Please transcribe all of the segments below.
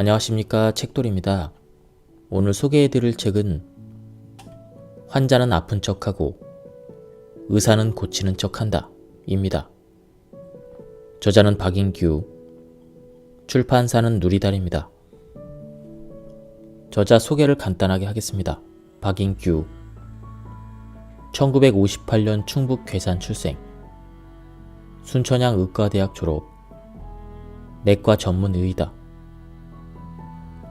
안녕하십니까, 책돌입니다. 오늘 소개해드릴 책은 환자는 아픈 척하고 의사는 고치는 척한다 입니다. 저자는 박인규, 출판사는 누리달입니다. 저자 소개를 간단하게 하겠습니다. 박인규, 1958년 충북 괴산 출생, 순천향 의과대학 졸업, 내과 전문 의의다.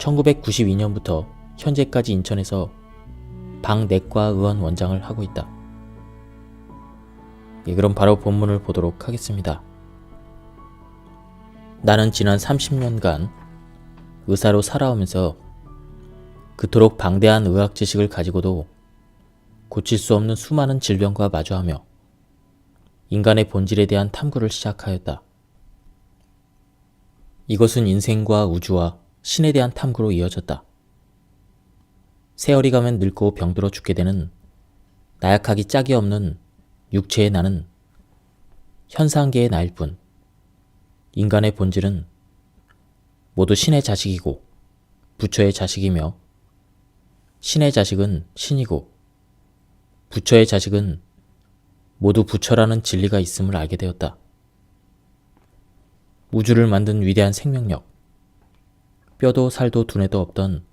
1992년부터 현재까지 인천에서 방내과의원 원장을 하고 있다. 그럼 바로 본문을 보도록 하겠습니다. 나는 지난 30년간 의사로 살아오면서 그토록 방대한 의학 지식을 가지고도 고칠 수 없는 수많은 질병과 마주하며 인간의 본질에 대한 탐구를 시작하였다. 이것은 인생과 우주와 신에 대한 탐구로 이어졌다. 세월이 가면 늙고 병들어 죽게 되는 나약하기 짝이 없는 육체의 나는 현상계의 나일 뿐, 인간의 본질은 모두 신의 자식이고 부처의 자식이며, 신의 자식은 신이고 부처의 자식은 모두 부처라는 진리가 있음을 알게 되었다. 우주를 만든 위대한 생명력, 뼈도 살도 두뇌도 없던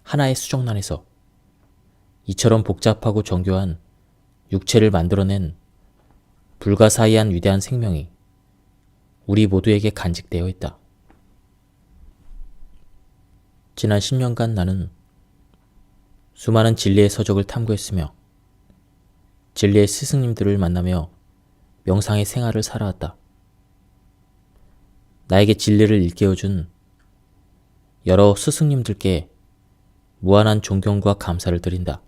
하나의 수정란에서 이처럼 복잡하고 정교한 육체를 만들어낸 불가사의한 위대한 생명이 우리 모두에게 간직되어 있다. 지난 10년간 나는 수많은 진리의 서적을 탐구했으며 진리의 스승님들을 만나며 명상의 생활을 살아왔다. 나에게 진리를 일깨워준 여러 스승님들께 무한한 존경과 감사를 드린다.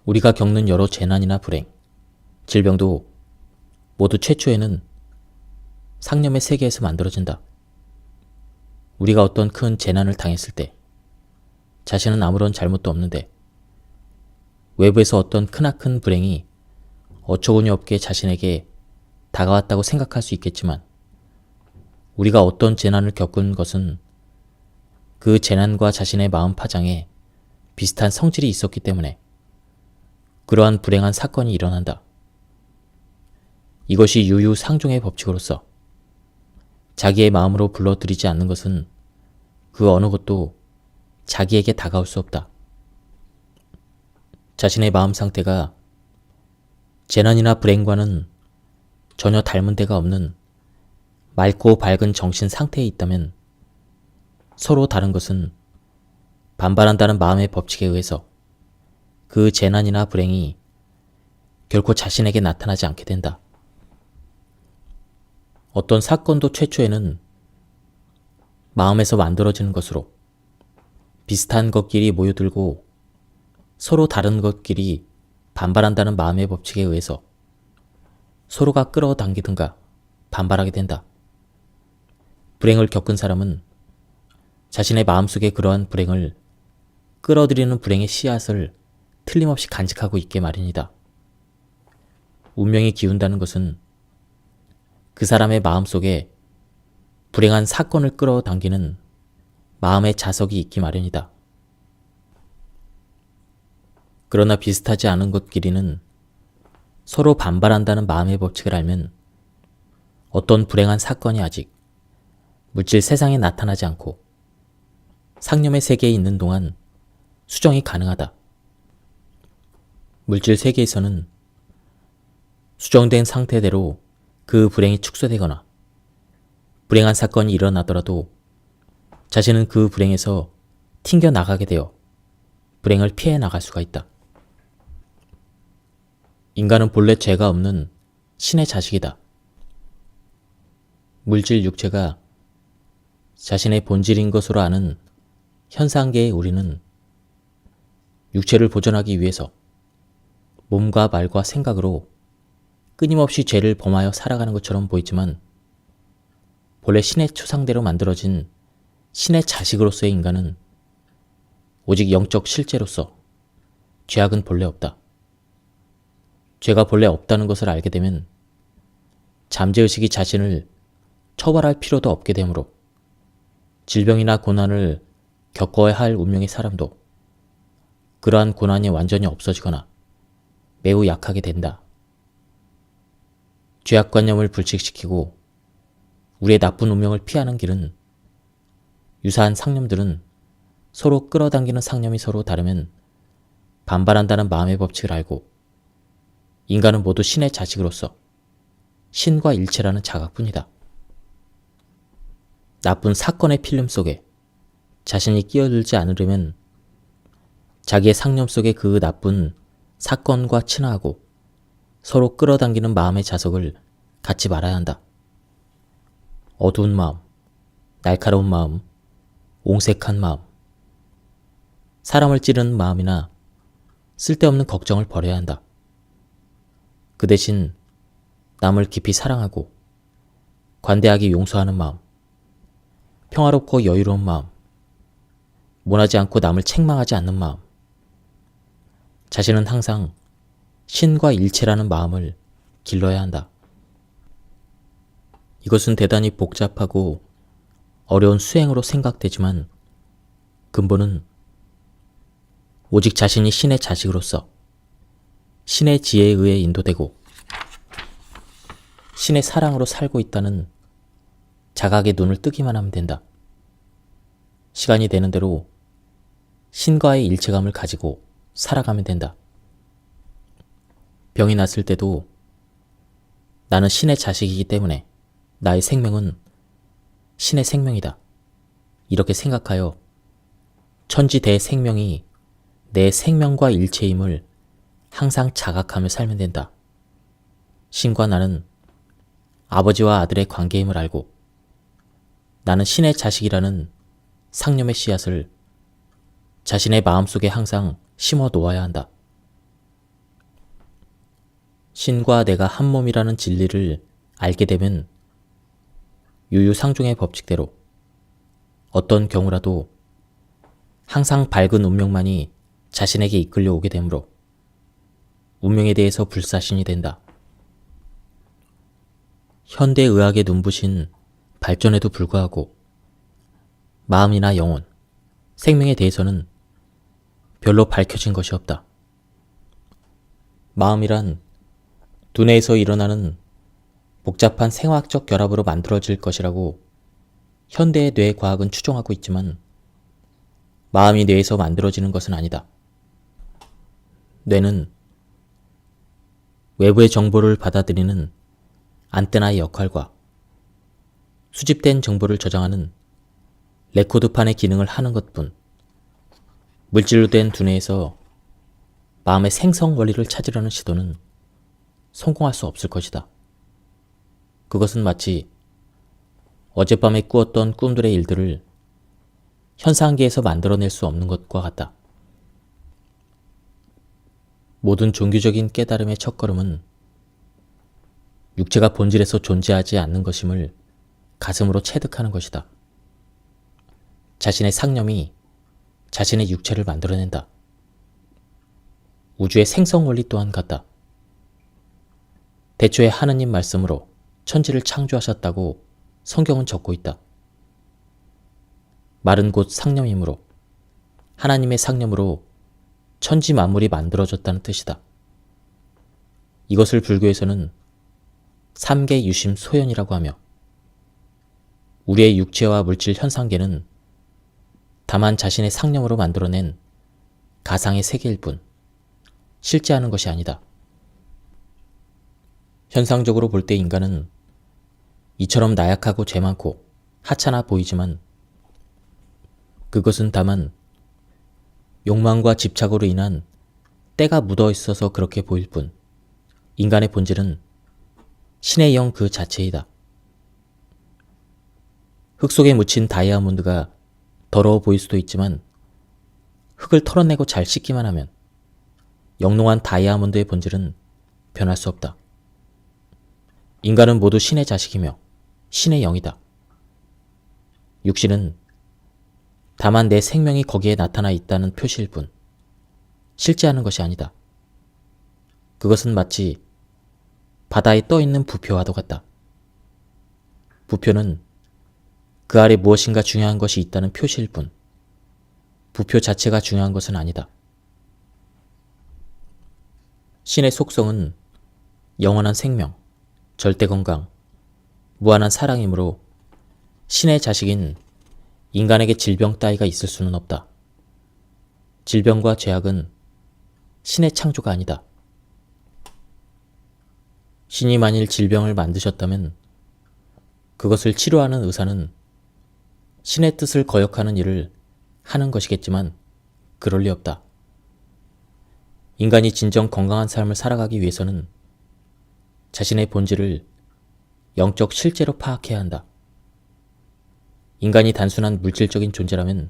우리가 겪는 여러 재난이나 불행, 질병도 모두 최초에는 상념의 세계에서 만들어진다. 우리가 어떤 큰 재난을 당했을 때 자신은 아무런 잘못도 없는데 외부에서 어떤 크나큰 불행이 어처구니 없게 자신에게 다가왔다고 생각할 수 있겠지만, 우리가 어떤 재난을 겪은 것은 그 재난과 자신의 마음 파장에 비슷한 성질이 있었기 때문에 그러한 불행한 사건이 일어난다. 이것이 유유상종의 법칙으로서 자기의 마음으로 불러들이지 않는 것은 그 어느 것도 자기에게 다가올 수 없다. 자신의 마음 상태가 재난이나 불행과는 전혀 닮은 데가 없는 맑고 밝은 정신 상태에 있다면 서로 다른 것은 반발한다는 마음의 법칙에 의해서 그 재난이나 불행이 결코 자신에게 나타나지 않게 된다. 어떤 사건도 최초에는 마음에서 만들어지는 것으로 비슷한 것끼리 모여들고 서로 다른 것끼리 반발한다는 마음의 법칙에 의해서 서로가 끌어당기든가 반발하게 된다. 불행을 겪은 사람은 자신의 마음속에 그러한 불행을 끌어들이는 불행의 씨앗을 틀림없이 간직하고 있게 마련이다. 운명이 기운다는 것은 그 사람의 마음속에 불행한 사건을 끌어당기는 마음의 자석이 있기 마련이다. 그러나 비슷하지 않은 것끼리는 서로 반발한다는 마음의 법칙을 알면 어떤 불행한 사건이 아직 물질 세상에 나타나지 않고 상념의 세계에 있는 동안 수정이 가능하다. 물질 세계에서는 수정된 상태대로 그 불행이 축소되거나 불행한 사건이 일어나더라도 자신은 그 불행에서 튕겨나가게 되어 불행을 피해 나갈 수가 있다. 인간은 본래 죄가 없는 신의 자식이다. 물질 육체가 자신의 본질인 것으로 아는 현상계의 우리는 육체를 보존하기 위해서 몸과 말과 생각으로 끊임없이 죄를 범하여 살아가는 것처럼 보이지만, 본래 신의 초상대로 만들어진 신의 자식으로서의 인간은 오직 영적 실제로서 죄악은 본래 없다. 죄가 본래 없다는 것을 알게 되면 잠재의식이 자신을 처벌할 필요도 없게 되므로 질병이나 고난을 겪어야 할 운명의 사람도 그러한 고난이 완전히 없어지거나 매우 약하게 된다. 죄악관념을 불식시키고 우리의 나쁜 운명을 피하는 길은 유사한 상념들은 서로 끌어당기는 상념이 서로 다르면 반발한다는 마음의 법칙을 알고 인간은 모두 신의 자식으로서 신과 일체라는 자각뿐이다. 나쁜 사건의 필름 속에 자신이 끼어들지 않으려면 자기의 상념 속에 그 나쁜 사건과 친화하고 서로 끌어당기는 마음의 자석을 갖지 말아야 한다. 어두운 마음, 날카로운 마음, 옹색한 마음, 사람을 찌르는 마음이나 쓸데없는 걱정을 버려야 한다. 그 대신 남을 깊이 사랑하고 관대하게 용서하는 마음, 평화롭고 여유로운 마음, 모나지 않고 남을 책망하지 않는 마음, 자신은 항상 신과 일체라는 마음을 길러야 한다. 이것은 대단히 복잡하고 어려운 수행으로 생각되지만 근본은 오직 자신이 신의 자식으로서 신의 지혜에 의해 인도되고 신의 사랑으로 살고 있다는 자각의 눈을 뜨기만 하면 된다. 시간이 되는 대로 신과의 일체감을 가지고 살아가면 된다. 병이 났을 때도 나는 신의 자식이기 때문에 나의 생명은 신의 생명이다. 이렇게 생각하여 천지대생명이 내 생명과 일체임을 항상 자각하며 살면 된다. 신과 나는 아버지와 아들의 관계임을 알고 나는 신의 자식이라는 상념의 씨앗을 자신의 마음속에 항상 심어 놓아야 한다. 신과 내가 한 몸이라는 진리를 알게 되면 유유상종의 법칙대로 어떤 경우라도 항상 밝은 운명만이 자신에게 이끌려 오게 되므로 운명에 대해서 불사신이 된다. 현대의학의 눈부신 발전에도 불구하고 마음이나 영혼, 생명에 대해서는 별로 밝혀진 것이 없다. 마음이란 두뇌에서 일어나는 복잡한 생화학적 결합으로 만들어질 것이라고 현대의 뇌과학은 추정하고 있지만 마음이 뇌에서 만들어지는 것은 아니다. 뇌는 외부의 정보를 받아들이는 안테나의 역할과 수집된 정보를 저장하는 레코드판의 기능을 하는 것뿐, 물질로 된 두뇌에서 마음의 생성 원리를 찾으려는 시도는 성공할 수 없을 것이다. 그것은 마치 어젯밤에 꾸었던 꿈들의 일들을 현상계에서 만들어낼 수 없는 것과 같다. 모든 종교적인 깨달음의 첫걸음은 육체가 본질에서 존재하지 않는 것임을 가슴으로 체득하는 것이다. 자신의 상념이 자신의 육체를 만들어낸다. 우주의 생성 원리 또한 같다. 대초에 하느님 말씀으로 천지를 창조하셨다고 성경은 적고 있다. 말은 곧 상념이므로 하나님의 상념으로 천지 만물이 만들어졌다는 뜻이다. 이것을 불교에서는 삼계 유심 소연이라고 하며 우리의 육체와 물질 현상계는 다만 자신의 상념으로 만들어낸 가상의 세계일 뿐 실제하는 것이 아니다. 현상적으로 볼 때 인간은 이처럼 나약하고 죄 많고 하찮아 보이지만 그것은 다만 욕망과 집착으로 인한 때가 묻어 있어서 그렇게 보일 뿐 인간의 본질은 신의 영 그 자체이다. 흙 속에 묻힌 다이아몬드가 더러워 보일 수도 있지만 흙을 털어내고 잘 씻기만 하면 영롱한 다이아몬드의 본질은 변할 수 없다. 인간은 모두 신의 자식이며 신의 영이다. 육신은 다만 내 생명이 거기에 나타나 있다는 표시일 뿐 실제하는 것이 아니다. 그것은 마치 바다에 떠있는 부표와도 같다. 부표는 그 아래 무엇인가 중요한 것이 있다는 표시일 뿐, 부표 자체가 중요한 것은 아니다. 신의 속성은 영원한 생명, 절대 건강, 무한한 사랑이므로 신의 자식인 인간에게 질병 따위가 있을 수는 없다. 질병과 죄악은 신의 창조가 아니다. 신이 만일 질병을 만드셨다면 그것을 치료하는 의사는 신의 뜻을 거역하는 일을 하는 것이겠지만 그럴 리 없다. 인간이 진정 건강한 삶을 살아가기 위해서는 자신의 본질을 영적 실제로 파악해야 한다. 인간이 단순한 물질적인 존재라면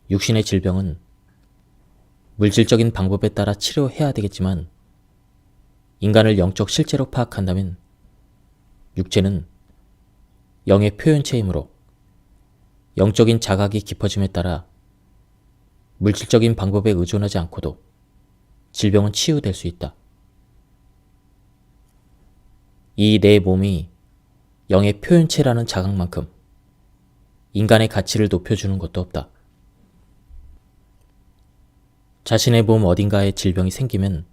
육신의 질병은 물질적인 방법에 따라 치료해야 되겠지만 인간을 영적 실제로 파악한다면 육체는 영의 표현체이므로 영적인 자각이 깊어짐에 따라 물질적인 방법에 의존하지 않고도 질병은 치유될 수 있다. 이 내 몸이 영의 표현체라는 자각만큼 인간의 가치를 높여주는 것도 없다. 자신의 몸 어딘가에 질병이 생기면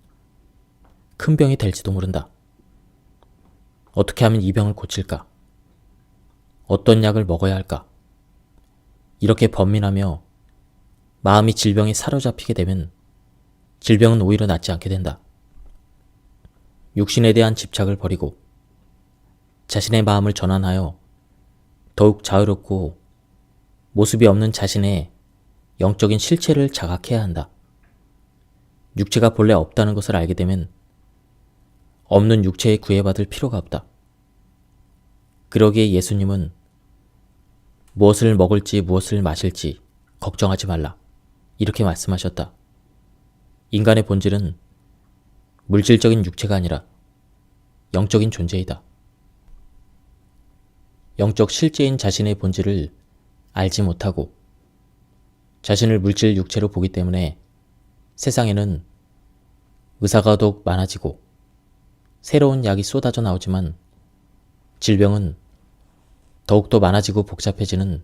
큰 병이 될지도 모른다. 어떻게 하면 이 병을 고칠까? 어떤 약을 먹어야 할까? 이렇게 번민하며 마음이 질병에 사로잡히게 되면 질병은 오히려 낫지 않게 된다. 육신에 대한 집착을 버리고 자신의 마음을 전환하여 더욱 자유롭고 모습이 없는 자신의 영적인 실체를 자각해야 한다. 육체가 본래 없다는 것을 알게 되면 없는 육체에 구애받을 필요가 없다. 그러기에 예수님은 무엇을 먹을지 무엇을 마실지 걱정하지 말라. 이렇게 말씀하셨다. 인간의 본질은 물질적인 육체가 아니라 영적인 존재이다. 영적 실제인 자신의 본질을 알지 못하고 자신을 물질 육체로 보기 때문에 세상에는 의사가 더욱 많아지고 새로운 약이 쏟아져 나오지만 질병은 더욱더 많아지고 복잡해지는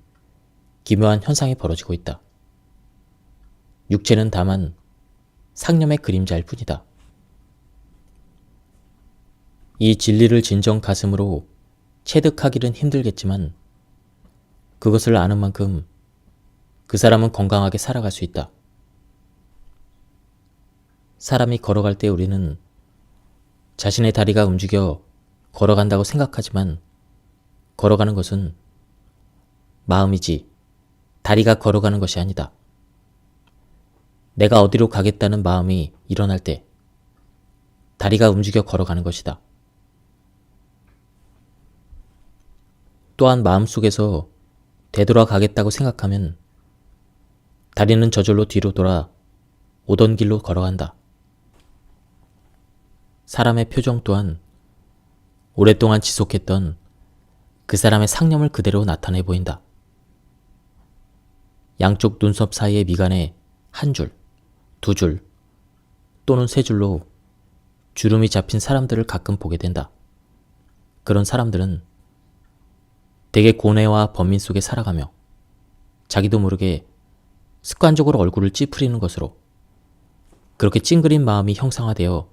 기묘한 현상이 벌어지고 있다. 육체는 다만 상념의 그림자일 뿐이다. 이 진리를 진정 가슴으로 체득하기는 힘들겠지만 그것을 아는 만큼 그 사람은 건강하게 살아갈 수 있다. 사람이 걸어갈 때 우리는 자신의 다리가 움직여 걸어간다고 생각하지만 걸어가는 것은 마음이지 다리가 걸어가는 것이 아니다. 내가 어디로 가겠다는 마음이 일어날 때 다리가 움직여 걸어가는 것이다. 또한 마음속에서 되돌아가겠다고 생각하면 다리는 저절로 뒤로 돌아 오던 길로 걸어간다. 사람의 표정 또한 오랫동안 지속했던 그 사람의 상념을 그대로 나타내 보인다. 양쪽 눈썹 사이의 미간에 한 줄, 두 줄 또는 세 줄로 주름이 잡힌 사람들을 가끔 보게 된다. 그런 사람들은 대개 고뇌와 번민 속에 살아가며 자기도 모르게 습관적으로 얼굴을 찌푸리는 것으로 그렇게 찡그린 마음이 형상화되어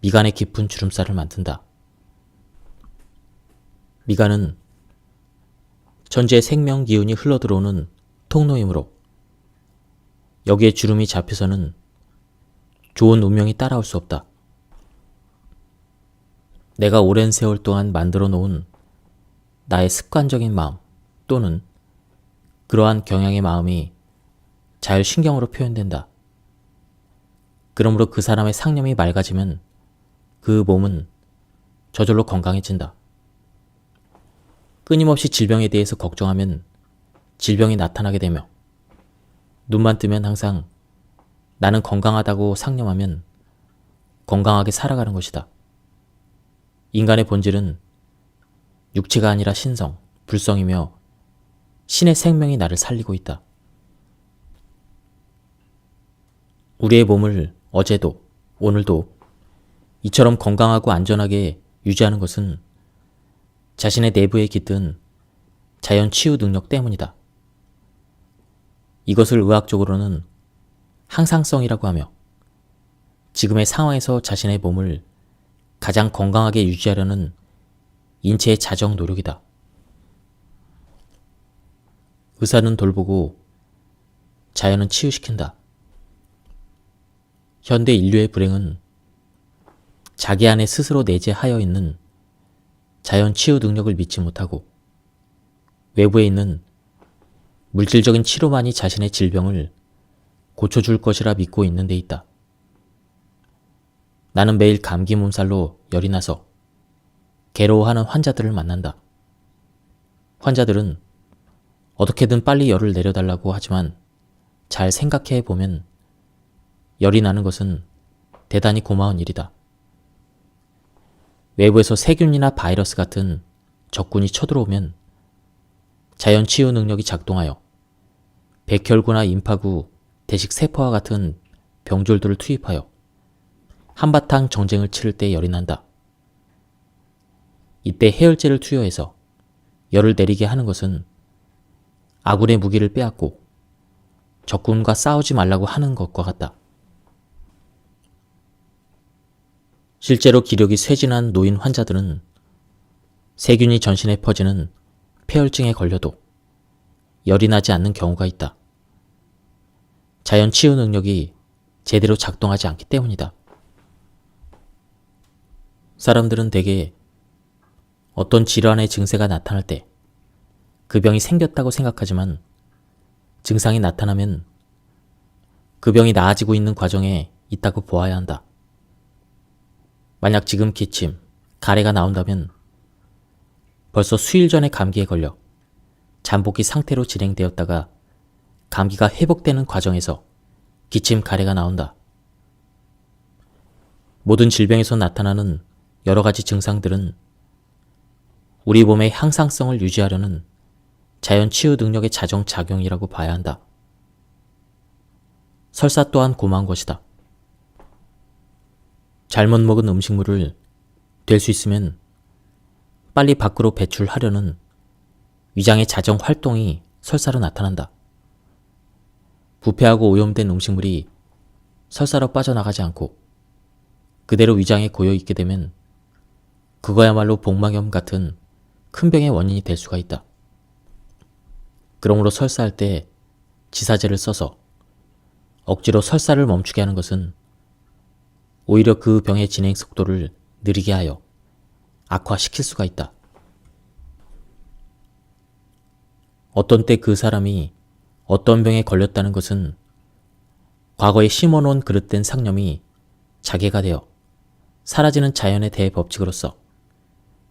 미간에 깊은 주름살을 만든다. 미간은 천지의 생명 기운이 흘러들어오는 통로이므로 여기에 주름이 잡혀서는 좋은 운명이 따라올 수 없다. 내가 오랜 세월 동안 만들어 놓은 나의 습관적인 마음 또는 그러한 경향의 마음이 자율신경으로 표현된다. 그러므로 그 사람의 상념이 맑아지면 그 몸은 저절로 건강해진다. 끊임없이 질병에 대해서 걱정하면 질병이 나타나게 되며 눈만 뜨면 항상 나는 건강하다고 상념하면 건강하게 살아가는 것이다. 인간의 본질은 육체가 아니라 신성, 불성이며 신의 생명이 나를 살리고 있다. 우리의 몸을 어제도 오늘도 이처럼 건강하고 안전하게 유지하는 것은 자신의 내부에 깃든 자연 치유 능력 때문이다. 이것을 의학적으로는 항상성이라고 하며 지금의 상황에서 자신의 몸을 가장 건강하게 유지하려는 인체의 자정 노력이다. 의사는 돌보고 자연은 치유시킨다. 현대 인류의 불행은 자기 안에 스스로 내재하여 있는 자연 치유 능력을 믿지 못하고 외부에 있는 물질적인 치료만이 자신의 질병을 고쳐줄 것이라 믿고 있는 데 있다. 나는 매일 감기 몸살로 열이 나서 괴로워하는 환자들을 만난다. 환자들은 어떻게든 빨리 열을 내려달라고 하지만 잘 생각해 보면 열이 나는 것은 대단히 고마운 일이다. 외부에서 세균이나 바이러스 같은 적군이 쳐들어오면 자연 치유 능력이 작동하여 백혈구나 임파구, 대식세포와 같은 병졸들을 투입하여 한바탕 정쟁을 치를 때 열이 난다. 이때 해열제를 투여해서 열을 내리게 하는 것은 아군의 무기를 빼앗고 적군과 싸우지 말라고 하는 것과 같다. 실제로 기력이 쇠진한 노인 환자들은 세균이 전신에 퍼지는 폐혈증에 걸려도 열이 나지 않는 경우가 있다. 자연 치유 능력이 제대로 작동하지 않기 때문이다. 사람들은 대개 어떤 질환의 증세가 나타날 때 그 병이 생겼다고 생각하지만 증상이 나타나면 그 병이 나아지고 있는 과정에 있다고 보아야 한다. 만약 지금 기침, 가래가 나온다면 벌써 수일 전에 감기에 걸려 잠복기 상태로 진행되었다가 감기가 회복되는 과정에서 기침, 가래가 나온다. 모든 질병에서 나타나는 여러 가지 증상들은 우리 몸의 항상성을 유지하려는 자연 치유 능력의 자정작용이라고 봐야 한다. 설사 또한 고마운 것이다. 잘못 먹은 음식물을 될 수 있으면 빨리 밖으로 배출하려는 위장의 자정 활동이 설사로 나타난다. 부패하고 오염된 음식물이 설사로 빠져나가지 않고 그대로 위장에 고여 있게 되면 그거야말로 복막염 같은 큰 병의 원인이 될 수가 있다. 그러므로 설사할 때 지사제를 써서 억지로 설사를 멈추게 하는 것은 오히려 그 병의 진행 속도를 느리게 하여 악화시킬 수가 있다. 어떤 때 그 사람이 어떤 병에 걸렸다는 것은 과거에 심어놓은 그릇된 상념이 자개가 되어 사라지는 자연의 대법칙으로서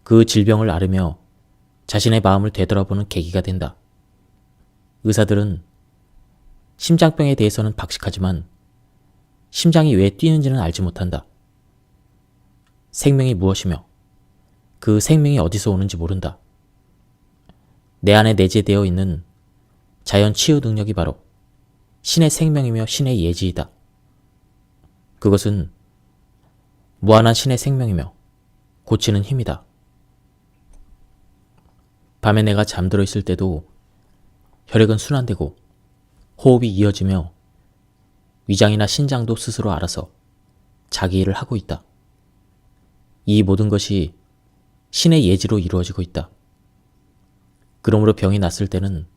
그 질병을 앓으며 자신의 마음을 되돌아보는 계기가 된다. 의사들은 심장병에 대해서는 박식하지만 심장이 왜 뛰는지는 알지 못한다. 생명이 무엇이며 그 생명이 어디서 오는지 모른다. 내 안에 내재되어 있는 자연 치유 능력이 바로 신의 생명이며 신의 예지이다. 그것은 무한한 신의 생명이며 고치는 힘이다. 밤에 내가 잠들어 있을 때도 혈액은 순환되고 호흡이 이어지며 위장이나 신장도 스스로 알아서 자기 일을 하고 있다. 이 모든 것이 신의 예지로 이루어지고 있다. 그러므로 병이 났을 때는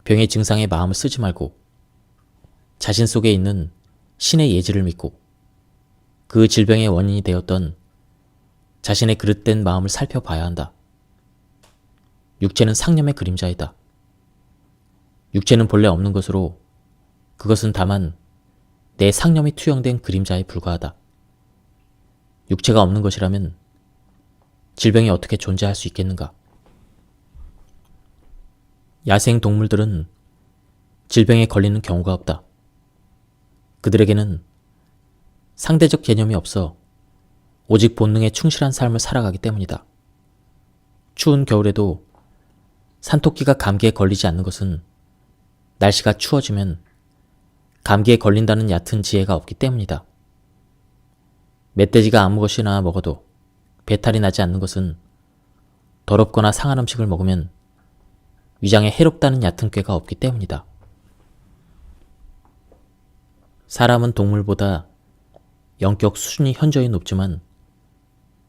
병의 증상에 마음을 쓰지 말고 자신 속에 있는 신의 예지를 믿고 그 질병의 원인이 되었던 자신의 그릇된 마음을 살펴봐야 한다. 육체는 상념의 그림자이다. 육체는 본래 없는 것으로 그것은 다만 내 상념이 투영된 그림자에 불과하다. 육체가 없는 것이라면 질병이 어떻게 존재할 수 있겠는가? 야생 동물들은 질병에 걸리는 경우가 없다. 그들에게는 상대적 개념이 없어 오직 본능에 충실한 삶을 살아가기 때문이다. 추운 겨울에도 산토끼가 감기에 걸리지 않는 것은 날씨가 추워지면 감기에 걸린다는 얕은 지혜가 없기 때문이다. 멧돼지가 아무 것이나 먹어도 배탈이 나지 않는 것은 더럽거나 상한 음식을 먹으면 위장에 해롭다는 얕은 꾀가 없기 때문이다. 사람은 동물보다 영격 수준이 현저히 높지만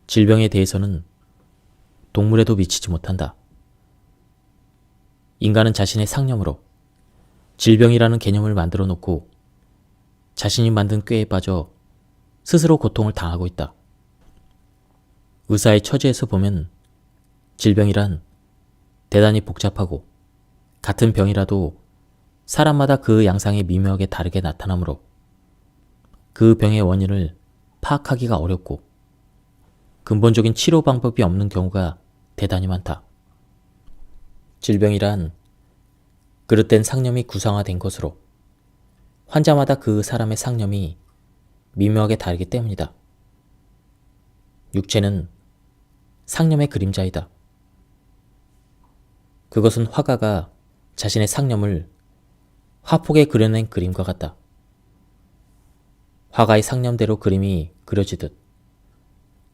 질병에 대해서는 동물에도 미치지 못한다. 인간은 자신의 상념으로 질병이라는 개념을 만들어 놓고 자신이 만든 꾀에 빠져 스스로 고통을 당하고 있다. 의사의 처지에서 보면 질병이란 대단히 복잡하고 같은 병이라도 사람마다 그 양상이 미묘하게 다르게 나타나므로 그 병의 원인을 파악하기가 어렵고 근본적인 치료 방법이 없는 경우가 대단히 많다. 질병이란 그릇된 상념이 구성화된 것으로 환자마다 그 사람의 상념이 미묘하게 다르기 때문이다. 육체는 상념의 그림자이다. 그것은 화가가 자신의 상념을 화폭에 그려낸 그림과 같다. 화가의 상념대로 그림이 그려지듯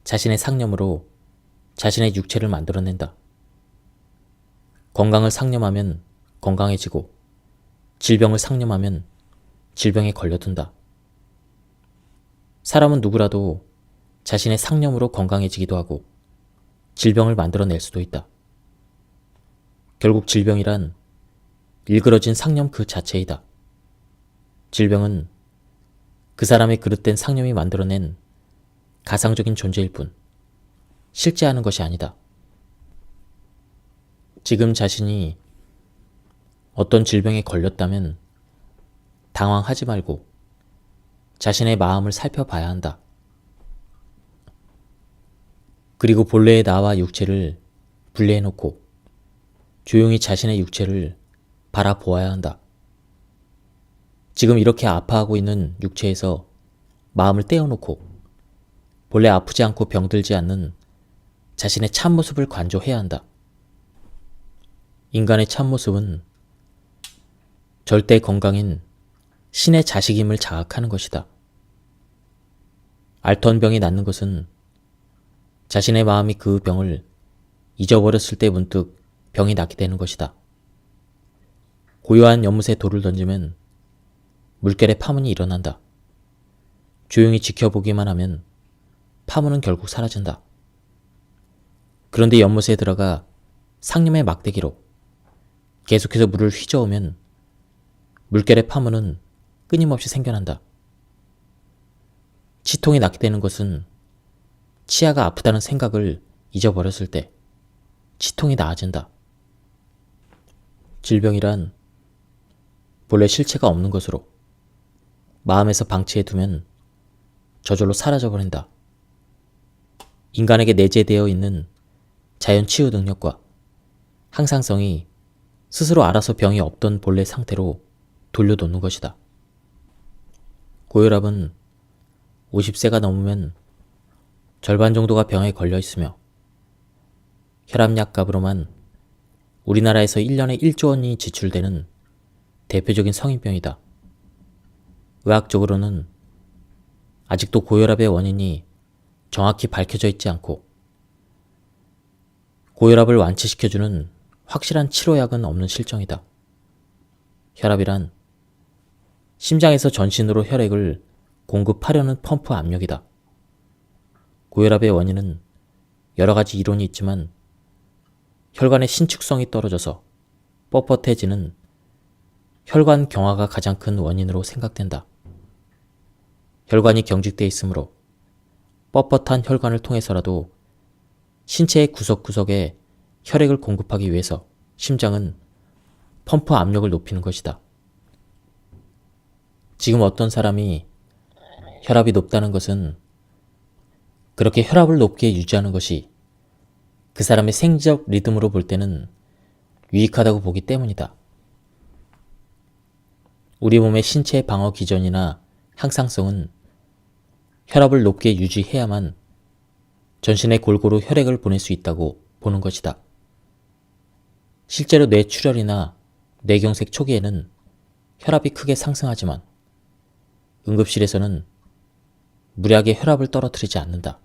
자신의 상념으로 자신의 육체를 만들어낸다. 건강을 상념하면 건강해지고 질병을 상념하면 질병에 걸려든다. 사람은 누구라도 자신의 상념으로 건강해지기도 하고 질병을 만들어낼 수도 있다. 결국 질병이란 일그러진 상념 그 자체이다. 질병은 그 사람의 그릇된 상념이 만들어낸 가상적인 존재일 뿐 실제하는 것이 아니다. 지금 자신이 어떤 질병에 걸렸다면 당황하지 말고 자신의 마음을 살펴봐야 한다. 그리고 본래의 나와 육체를 분리해놓고 조용히 자신의 육체를 바라보아야 한다. 지금 이렇게 아파하고 있는 육체에서 마음을 떼어놓고 본래 아프지 않고 병들지 않는 자신의 참모습을 관조해야 한다. 인간의 참모습은 절대 건강인 신의 자식임을 자각하는 것이다. 앓던 병이 낫는 것은 자신의 마음이 그 병을 잊어버렸을 때 문득 병이 낫게 되는 것이다. 고요한 연못에 돌을 던지면 물결에 파문이 일어난다. 조용히 지켜보기만 하면 파문은 결국 사라진다. 그런데 연못에 들어가 상념의 막대기로 계속해서 물을 휘저으면 물결의 파문은 끊임없이 생겨난다. 치통이 낫게 되는 것은 치아가 아프다는 생각을 잊어버렸을 때 치통이 나아진다. 질병이란 본래 실체가 없는 것으로 마음에서 방치해두면 저절로 사라져버린다. 인간에게 내재되어 있는 자연 치유 능력과 항상성이 스스로 알아서 병이 없던 본래 상태로 돌려놓는 것이다. 고혈압은 50세가 넘으면 절반 정도가 병에 걸려 있으며 혈압약 값으로만 우리나라에서 1년에 1조 원이 지출되는 대표적인 성인병이다. 의학적으로는 아직도 고혈압의 원인이 정확히 밝혀져 있지 않고 고혈압을 완치시켜주는 확실한 치료약은 없는 실정이다. 혈압이란 심장에서 전신으로 혈액을 공급하려는 펌프 압력이다. 고혈압의 원인은 여러 가지 이론이 있지만 혈관의 신축성이 떨어져서 뻣뻣해지는 혈관 경화가 가장 큰 원인으로 생각된다. 혈관이 경직되어 있으므로 뻣뻣한 혈관을 통해서라도 신체의 구석구석에 혈액을 공급하기 위해서 심장은 펌프 압력을 높이는 것이다. 지금 어떤 사람이 혈압이 높다는 것은 그렇게 혈압을 높게 유지하는 것이 그 사람의 생리적 리듬으로 볼 때는 유익하다고 보기 때문이다. 우리 몸의 신체 방어 기전이나 항상성은 혈압을 높게 유지해야만 전신에 골고루 혈액을 보낼 수 있다고 보는 것이다. 실제로 뇌출혈이나 뇌경색 초기에는 혈압이 크게 상승하지만 응급실에서는 무리하게 혈압을 떨어뜨리지 않는다.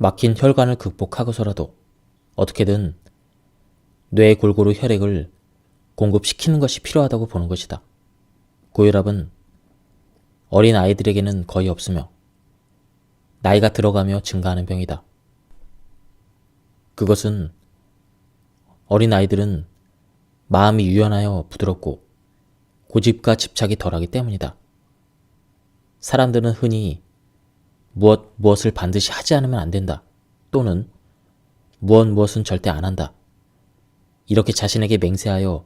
막힌 혈관을 극복하고서라도 어떻게든 뇌에 골고루 혈액을 공급시키는 것이 필요하다고 보는 것이다. 고혈압은 어린 아이들에게는 거의 없으며 나이가 들어가며 증가하는 병이다. 그것은 어린 아이들은 마음이 유연하여 부드럽고 고집과 집착이 덜하기 때문이다. 사람들은 흔히 무엇을 반드시 하지 않으면 안 된다. 또는 무엇은 절대 안 한다. 이렇게 자신에게 맹세하여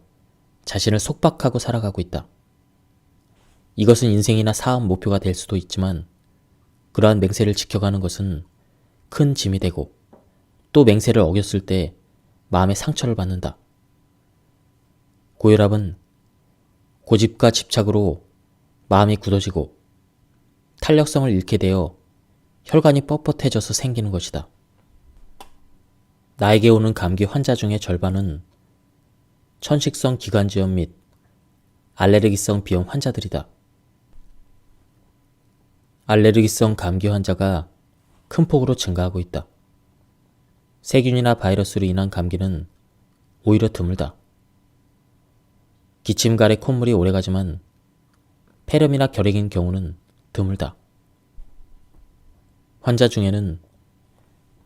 자신을 속박하고 살아가고 있다. 이것은 인생이나 사업 목표가 될 수도 있지만 그러한 맹세를 지켜가는 것은 큰 짐이 되고 또 맹세를 어겼을 때 마음의 상처를 받는다. 고혈압은 고집과 집착으로 마음이 굳어지고 탄력성을 잃게 되어 혈관이 뻣뻣해져서 생기는 것이다. 나에게 오는 감기 환자 중의 절반은 천식성 기관지염 및 알레르기성 비염 환자들이다. 알레르기성 감기 환자가 큰 폭으로 증가하고 있다. 세균이나 바이러스로 인한 감기는 오히려 드물다. 기침, 가래, 콧물이 오래가지만 폐렴이나 결핵인 경우는 드물다. 환자 중에는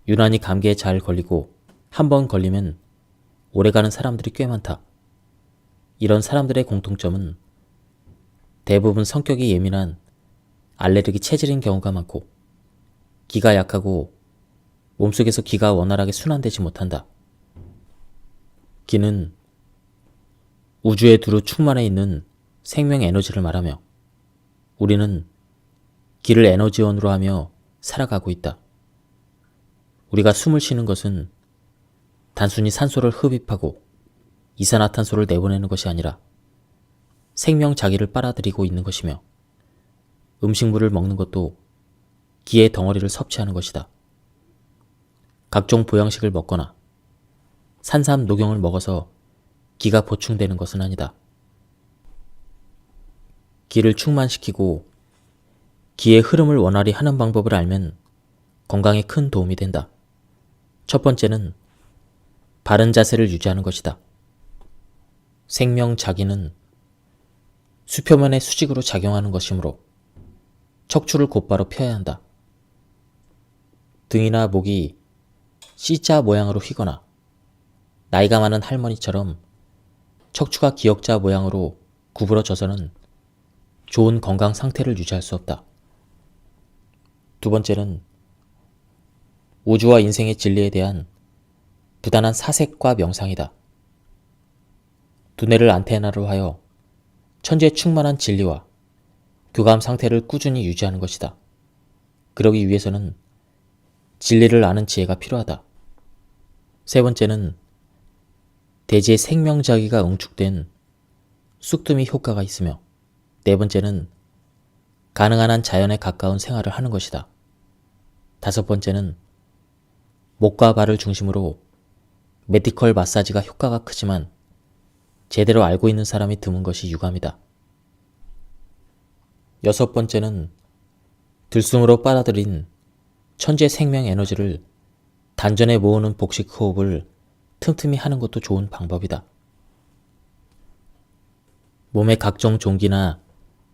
유난히 감기에 잘 걸리고 한 번 걸리면 오래가는 사람들이 꽤 많다. 이런 사람들의 공통점은 대부분 성격이 예민한 알레르기 체질인 경우가 많고 기가 약하고 몸속에서 기가 원활하게 순환되지 못한다. 기는 우주에 두루 충만해 있는 생명 에너지를 말하며 우리는 기를 에너지원으로 하며 살아가고 있다. 우리가 숨을 쉬는 것은 단순히 산소를 흡입하고 이산화탄소를 내보내는 것이 아니라 생명 자기를 빨아들이고 있는 것이며 음식물을 먹는 것도 기의 덩어리를 섭취하는 것이다. 각종 보양식을 먹거나 산삼 녹용을 먹어서 기가 보충되는 것은 아니다. 기를 충만시키고 기의 흐름을 원활히 하는 방법을 알면 건강에 큰 도움이 된다. 첫 번째는 바른 자세를 유지하는 것이다. 생명 자기는 수표면의 수직으로 작용하는 것이므로 척추를 곧바로 펴야 한다. 등이나 목이 C자 모양으로 휘거나 나이가 많은 할머니처럼 척추가 기역자 모양으로 구부러져서는 좋은 건강 상태를 유지할 수 없다. 두 번째는 우주와 인생의 진리에 대한 부단한 사색과 명상이다. 두뇌를 안테나로 하여 천지에 충만한 진리와 교감 상태를 꾸준히 유지하는 것이다. 그러기 위해서는 진리를 아는 지혜가 필요하다. 세 번째는 대지의 생명자기가 응축된 쑥뜸이 효과가 있으며 네 번째는 가능한 한 자연에 가까운 생활을 하는 것이다. 다섯 번째는 목과 발을 중심으로 메디컬 마사지가 효과가 크지만 제대로 알고 있는 사람이 드문 것이 유감이다. 여섯 번째는 들숨으로 빨아들인 천지의 생명 에너지를 단전에 모으는 복식 호흡을 틈틈이 하는 것도 좋은 방법이다. 몸에 각종 종기나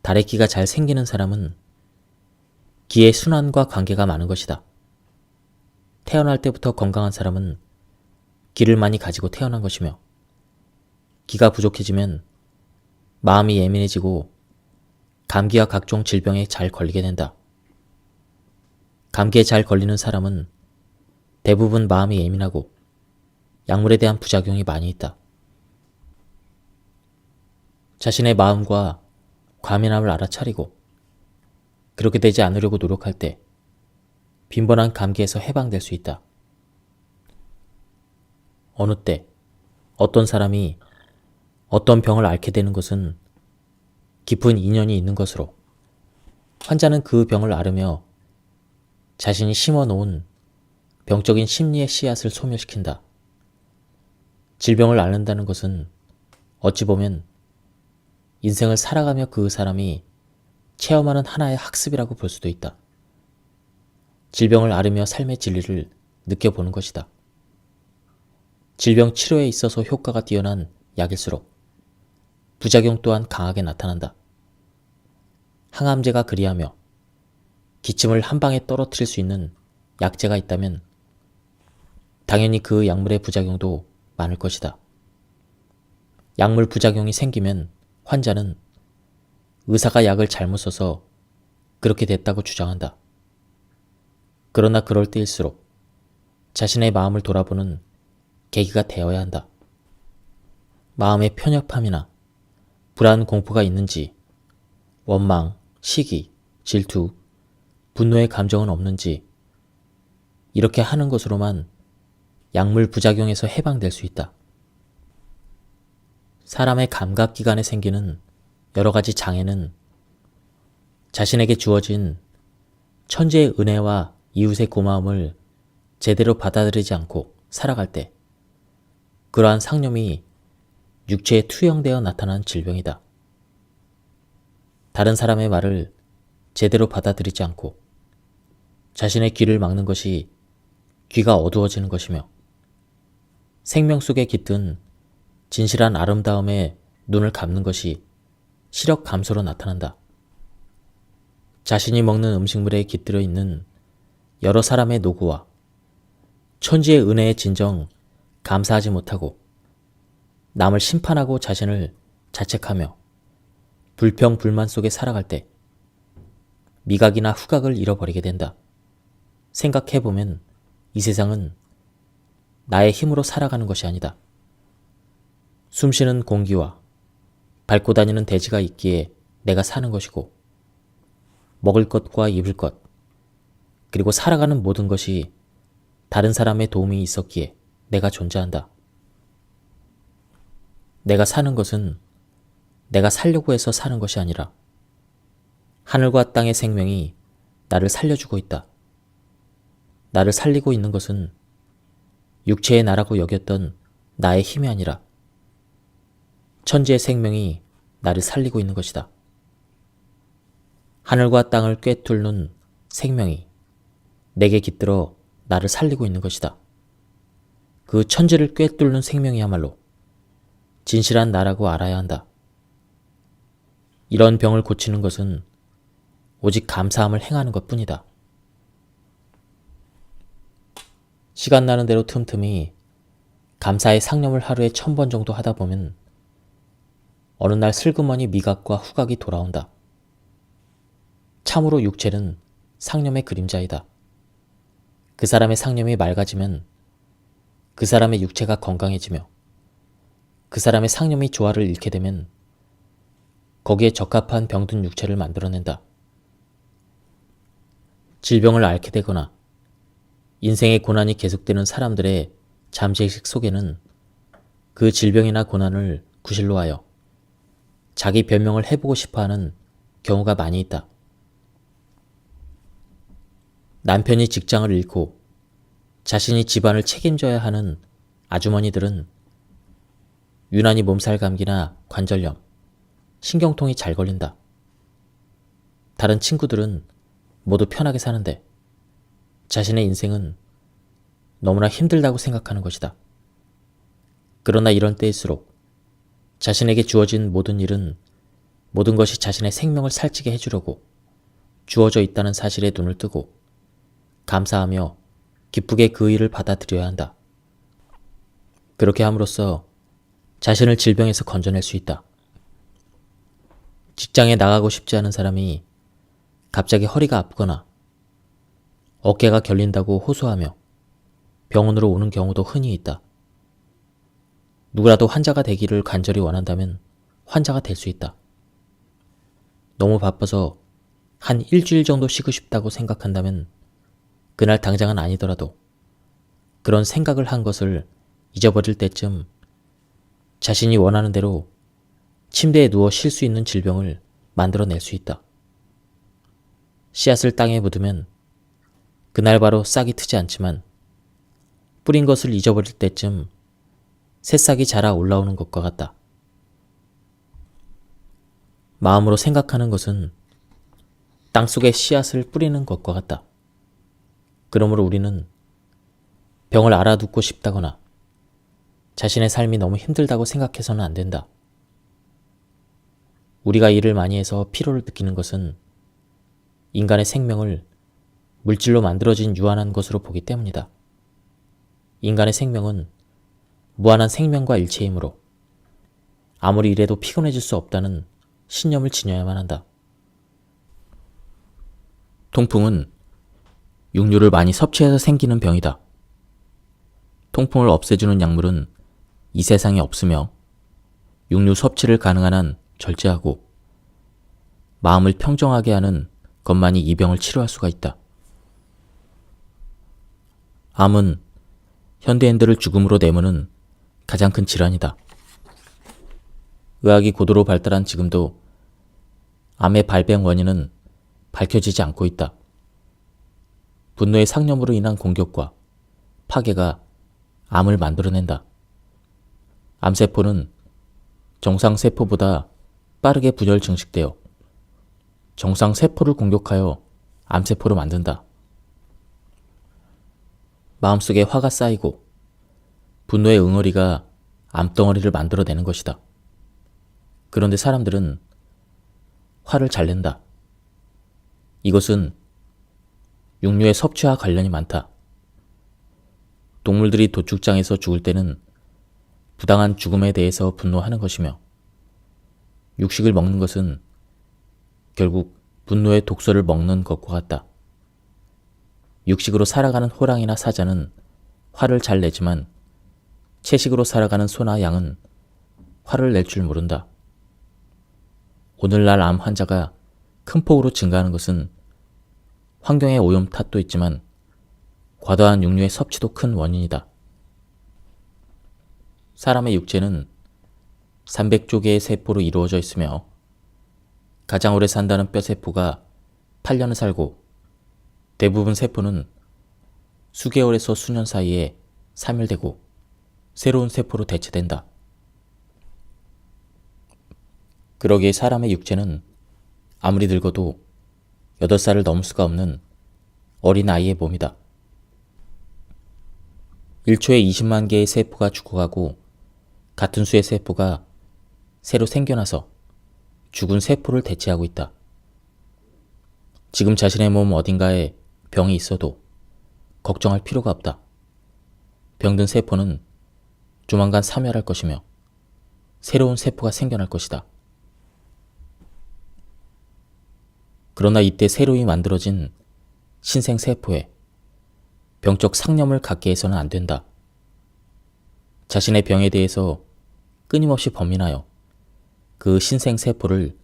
다래끼가 잘 생기는 사람은 기의 순환과 관계가 많은 것이다. 태어날 때부터 건강한 사람은 기를 많이 가지고 태어난 것이며 기가 부족해지면 마음이 예민해지고 감기와 각종 질병에 잘 걸리게 된다. 감기에 잘 걸리는 사람은 대부분 마음이 예민하고 약물에 대한 부작용이 많이 있다. 자신의 마음과 과민함을 알아차리고 그렇게 되지 않으려고 노력할 때 빈번한 감기에서 해방될 수 있다. 어느 때 어떤 사람이 어떤 병을 앓게 되는 것은 깊은 인연이 있는 것으로 환자는 그 병을 앓으며 자신이 심어놓은 병적인 심리의 씨앗을 소멸시킨다. 질병을 앓는다는 것은 어찌 보면 인생을 살아가며 그 사람이 체험하는 하나의 학습이라고 볼 수도 있다. 질병을 앓으며 삶의 진리를 느껴보는 것이다. 질병 치료에 있어서 효과가 뛰어난 약일수록 부작용 또한 강하게 나타난다. 항암제가 그리하며 기침을 한 방에 떨어뜨릴 수 있는 약제가 있다면 당연히 그 약물의 부작용도 많을 것이다. 약물 부작용이 생기면 환자는 의사가 약을 잘못 써서 그렇게 됐다고 주장한다. 그러나 그럴 때일수록 자신의 마음을 돌아보는 계기가 되어야 한다. 마음의 편협함이나 불안 공포가 있는지, 원망, 시기, 질투, 분노의 감정은 없는지 이렇게 하는 것으로만 약물 부작용에서 해방될 수 있다. 사람의 감각기관에 생기는 여러 가지 장애는 자신에게 주어진 천지의 은혜와 이웃의 고마움을 제대로 받아들이지 않고 살아갈 때 그러한 상념이 육체에 투영되어 나타난 질병이다. 다른 사람의 말을 제대로 받아들이지 않고 자신의 귀를 막는 것이 귀가 어두워지는 것이며 생명 속에 깃든 진실한 아름다움에 눈을 감는 것이 시력 감소로 나타난다. 자신이 먹는 음식물에 깃들어 있는 여러 사람의 노고와 천지의 은혜에 진정 감사하지 못하고 남을 심판하고 자신을 자책하며 불평, 불만 속에 살아갈 때 미각이나 후각을 잃어버리게 된다. 생각해보면 이 세상은 나의 힘으로 살아가는 것이 아니다. 숨쉬는 공기와 밟고 다니는 대지가 있기에 내가 사는 것이고 먹을 것과 입을 것 그리고 살아가는 모든 것이 다른 사람의 도움이 있었기에 내가 존재한다. 내가 사는 것은 내가 살려고 해서 사는 것이 아니라 하늘과 땅의 생명이 나를 살려주고 있다. 나를 살리고 있는 것은 육체의 나라고 여겼던 나의 힘이 아니라 천지의 생명이 나를 살리고 있는 것이다. 하늘과 땅을 꿰뚫는 생명이 내게 깃들어 나를 살리고 있는 것이다. 그 천지를 꿰뚫는 생명이야말로 진실한 나라고 알아야 한다. 이런 병을 고치는 것은 오직 감사함을 행하는 것뿐이다. 시간 나는 대로 틈틈이 감사의 상념을 하루에 1000번 정도 하다 보면 어느 날 슬그머니 미각과 후각이 돌아온다. 참으로 육체는 상념의 그림자이다. 그 사람의 상념이 맑아지면 그 사람의 육체가 건강해지며 그 사람의 상념이 조화를 잃게 되면 거기에 적합한 병든 육체를 만들어낸다. 질병을 앓게 되거나 인생의 고난이 계속되는 사람들의 잠재의식 속에는 그 질병이나 고난을 구실로 하여 자기 변명을 해보고 싶어하는 경우가 많이 있다. 남편이 직장을 잃고 자신이 집안을 책임져야 하는 아주머니들은 유난히 몸살 감기나 관절염, 신경통이 잘 걸린다. 다른 친구들은 모두 편하게 사는데 자신의 인생은 너무나 힘들다고 생각하는 것이다. 그러나 이런 때일수록 자신에게 주어진 모든 일은 모든 것이 자신의 생명을 살찌게 해주려고 주어져 있다는 사실에 눈을 뜨고 감사하며 기쁘게 그 일을 받아들여야 한다. 그렇게 함으로써 자신을 질병에서 건져낼 수 있다. 직장에 나가고 싶지 않은 사람이 갑자기 허리가 아프거나 어깨가 결린다고 호소하며 병원으로 오는 경우도 흔히 있다. 누구라도 환자가 되기를 간절히 원한다면 환자가 될 수 있다. 너무 바빠서 한 일주일 정도 쉬고 싶다고 생각한다면 그날 당장은 아니더라도 그런 생각을 한 것을 잊어버릴 때쯤 자신이 원하는 대로 침대에 누워 쉴 수 있는 질병을 만들어낼 수 있다. 씨앗을 땅에 묻으면 그날 바로 싹이 트지 않지만 뿌린 것을 잊어버릴 때쯤 새싹이 자라 올라오는 것과 같다. 마음으로 생각하는 것은 땅속에 씨앗을 뿌리는 것과 같다. 그러므로 우리는 병을 알아눕고 싶다거나 자신의 삶이 너무 힘들다고 생각해서는 안 된다. 우리가 일을 많이 해서 피로를 느끼는 것은 인간의 생명을 물질로 만들어진 유한한 것으로 보기 때문이다. 인간의 생명은 무한한 생명과 일체이므로 아무리 일해도 피곤해질 수 없다는 신념을 지녀야만 한다. 통풍은 육류를 많이 섭취해서 생기는 병이다. 통풍을 없애주는 약물은 이 세상에 없으며 육류 섭취를 가능한 한 절제하고 마음을 평정하게 하는 것만이 이 병을 치료할 수가 있다. 암은 현대인들을 죽음으로 내모는 가장 큰 질환이다. 의학이 고도로 발달한 지금도 암의 발병 원인은 밝혀지지 않고 있다. 분노의 상념으로 인한 공격과 파괴가 암을 만들어낸다. 암세포는 정상세포보다 빠르게 분열 증식되어 정상세포를 공격하여 암세포로 만든다. 마음속에 화가 쌓이고 분노의 응어리가 암덩어리를 만들어내는 것이다. 그런데 사람들은 화를 잘 낸다. 이것은 육류의 섭취와 관련이 많다. 동물들이 도축장에서 죽을 때는 부당한 죽음에 대해서 분노하는 것이며 육식을 먹는 것은 결국 분노의 독소를 먹는 것과 같다. 육식으로 살아가는 호랑이나 사자는 화를 잘 내지만 채식으로 살아가는 소나 양은 화를 낼 줄 모른다. 오늘날 암 환자가 큰 폭으로 증가하는 것은 환경의 오염 탓도 있지만 과도한 육류의 섭취도 큰 원인이다. 사람의 육체는 300조 개의 세포로 이루어져 있으며 가장 오래 산다는 뼈세포가 8년을 살고 대부분 세포는 수개월에서 수년 사이에 사멸되고 새로운 세포로 대체된다. 그러기에 사람의 육체는 아무리 늙어도 8살을 넘을 수가 없는 어린 아이의 몸이다. 1초에 20만 개의 세포가 죽어가고 같은 수의 세포가 새로 생겨나서 죽은 세포를 대체하고 있다. 지금 자신의 몸 어딘가에 병이 있어도 걱정할 필요가 없다. 병든 세포는 조만간 사멸할 것이며 새로운 세포가 생겨날 것이다. 그러나 이때 새로이 만들어진 신생세포에 병적 상념을 갖게 해서는 안 된다. 자신의 병에 대해서 끊임없이 범인하여 그 신생세포를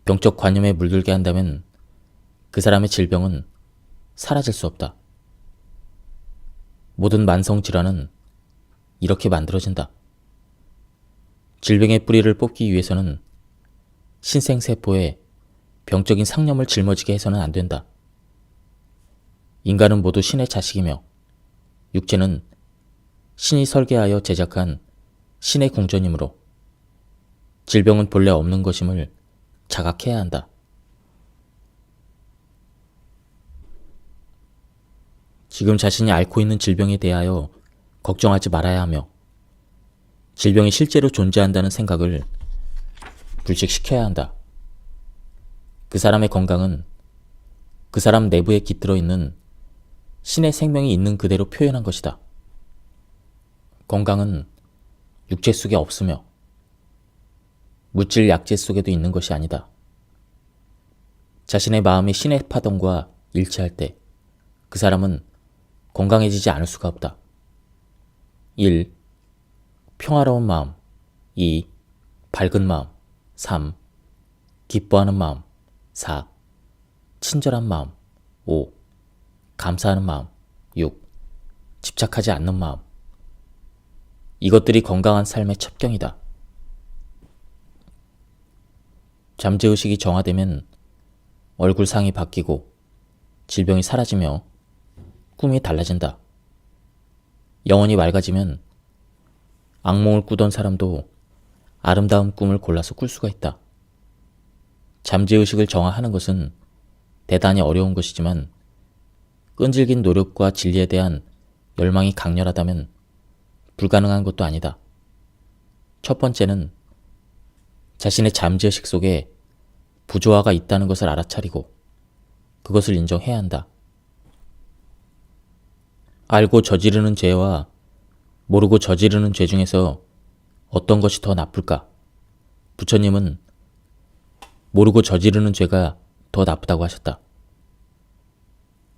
병적 관념에 물들게 한다면 그 사람의 질병은 사라질 수 없다. 모든 만성질환은 이렇게 만들어진다. 질병의 뿌리를 뽑기 위해서는 신생세포에 병적인 상념을 짊어지게 해서는 안 된다. 인간은 모두 신의 자식이며 육체는 신이 설계하여 제작한 신의 궁전이므로 질병은 본래 없는 것임을 자각해야 한다. 지금 자신이 앓고 있는 질병에 대하여 걱정하지 말아야 하며 질병이 실제로 존재한다는 생각을 불식시켜야 한다. 그 사람의 건강은 그 사람 내부에 깃들어 있는 신의 생명이 있는 그대로 표현한 것이다. 건강은 육체 속에 없으며 물질 약재 속에도 있는 것이 아니다. 자신의 마음이 신의 파동과 일치할 때 그 사람은 건강해지지 않을 수가 없다. 1. 평화로운 마음. 2. 밝은 마음. 3. 기뻐하는 마음. 4. 친절한 마음. 5. 감사하는 마음. 6. 집착하지 않는 마음. 이것들이 건강한 삶의 첩경이다. 잠재의식이 정화되면 얼굴상이 바뀌고 질병이 사라지며 꿈이 달라진다. 영혼이 맑아지면 악몽을 꾸던 사람도 아름다운 꿈을 골라서 꿀 수가 있다. 잠재의식을 정화하는 것은 대단히 어려운 것이지만 끈질긴 노력과 진리에 대한 열망이 강렬하다면 불가능한 것도 아니다. 첫 번째는 자신의 잠재의식 속에 부조화가 있다는 것을 알아차리고 그것을 인정해야 한다. 알고 저지르는 죄와 모르고 저지르는 죄 중에서 어떤 것이 더 나쁠까? 부처님은 모르고 저지르는 죄가 더 나쁘다고 하셨다.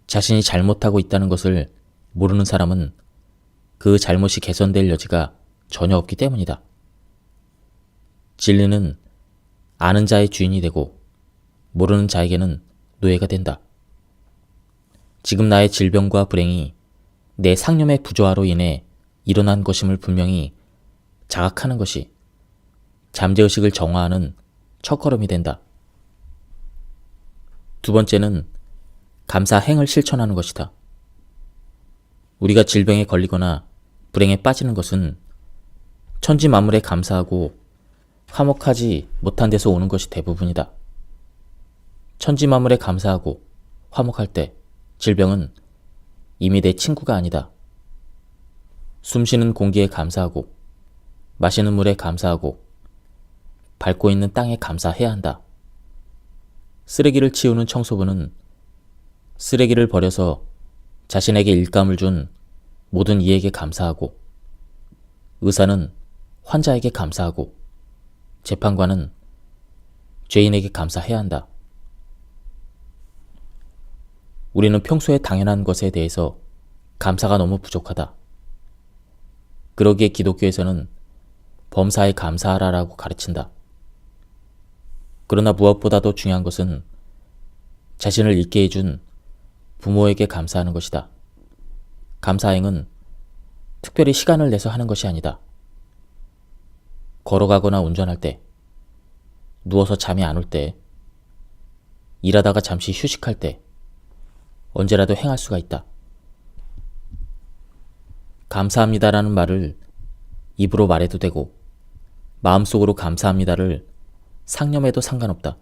자신이 잘못하고 있다는 것을 모르는 사람은 그 잘못이 개선될 여지가 전혀 없기 때문이다. 진리는 아는 자의 주인이 되고 모르는 자에게는 노예가 된다. 지금 나의 질병과 불행이 내 상념의 부조화로 인해 일어난 것임을 분명히 자각하는 것이 잠재의식을 정화하는 첫걸음이 된다. 두 번째는 감사행을 실천하는 것이다. 우리가 질병에 걸리거나 불행에 빠지는 것은 천지 만물에 감사하고 화목하지 못한 데서 오는 것이 대부분이다. 천지 만물에 감사하고 화목할 때 질병은 이미 내 친구가 아니다. 숨쉬는 공기에 감사하고 마시는 물에 감사하고 밟고 있는 땅에 감사해야 한다. 쓰레기를 치우는 청소부는 쓰레기를 버려서 자신에게 일감을 준 모든 이에게 감사하고, 의사는 환자에게 감사하고, 재판관은 죄인에게 감사해야 한다. 우리는 평소에 당연한 것에 대해서 감사가 너무 부족하다. 그러기에 기독교에서는 범사에 감사하라라고 가르친다. 그러나 무엇보다도 중요한 것은 자신을 있게 해준 부모에게 감사하는 것이다. 감사행은 특별히 시간을 내서 하는 것이 아니다. 걸어가거나 운전할 때, 누워서 잠이 안 올 때, 일하다가 잠시 휴식할 때, 언제라도 행할 수가 있다. 감사합니다라는 말을 입으로 말해도 되고 마음속으로 감사합니다를 상념해도 상관없다.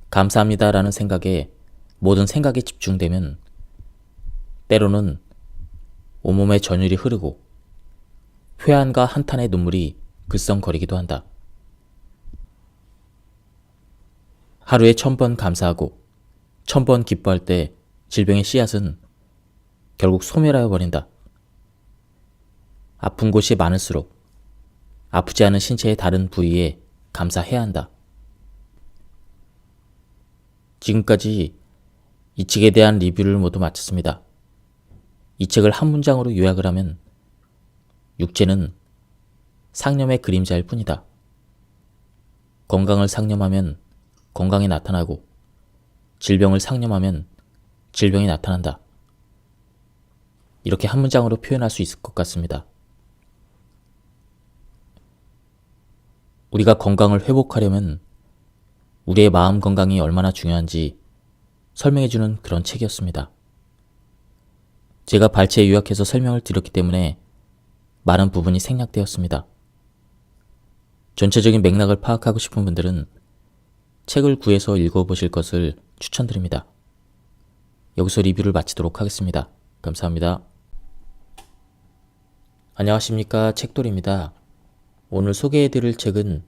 감사합니다라는 생각에 모든 생각이 집중되면 때로는 온몸에 전율이 흐르고 회한과 한탄의 눈물이 글썽거리기도 한다. 하루에 1000번 감사하고 1000번 기뻐할 때 질병의 씨앗은 결국 소멸하여 버린다. 아픈 곳이 많을수록 아프지 않은 신체의 다른 부위에 감사해야 한다. 지금까지 이 책에 대한 리뷰를 모두 마쳤습니다. 이 책을 한 문장으로 요약을 하면 육체는 상념의 그림자일 뿐이다. 건강을 상념하면 건강이 나타나고 질병을 상념하면 질병이 나타난다. 이렇게 한 문장으로 표현할 수 있을 것 같습니다. 우리가 건강을 회복하려면 우리의 마음 건강이 얼마나 중요한지 설명해주는 그런 책이었습니다. 제가 발췌 요약해서 설명을 드렸기 때문에 많은 부분이 생략되었습니다. 전체적인 맥락을 파악하고 싶은 분들은 책을 구해서 읽어보실 것을 추천드립니다. 여기서 리뷰를 마치도록 하겠습니다. 감사합니다. 안녕하십니까, 책돌이입니다. 오늘 소개해드릴 책은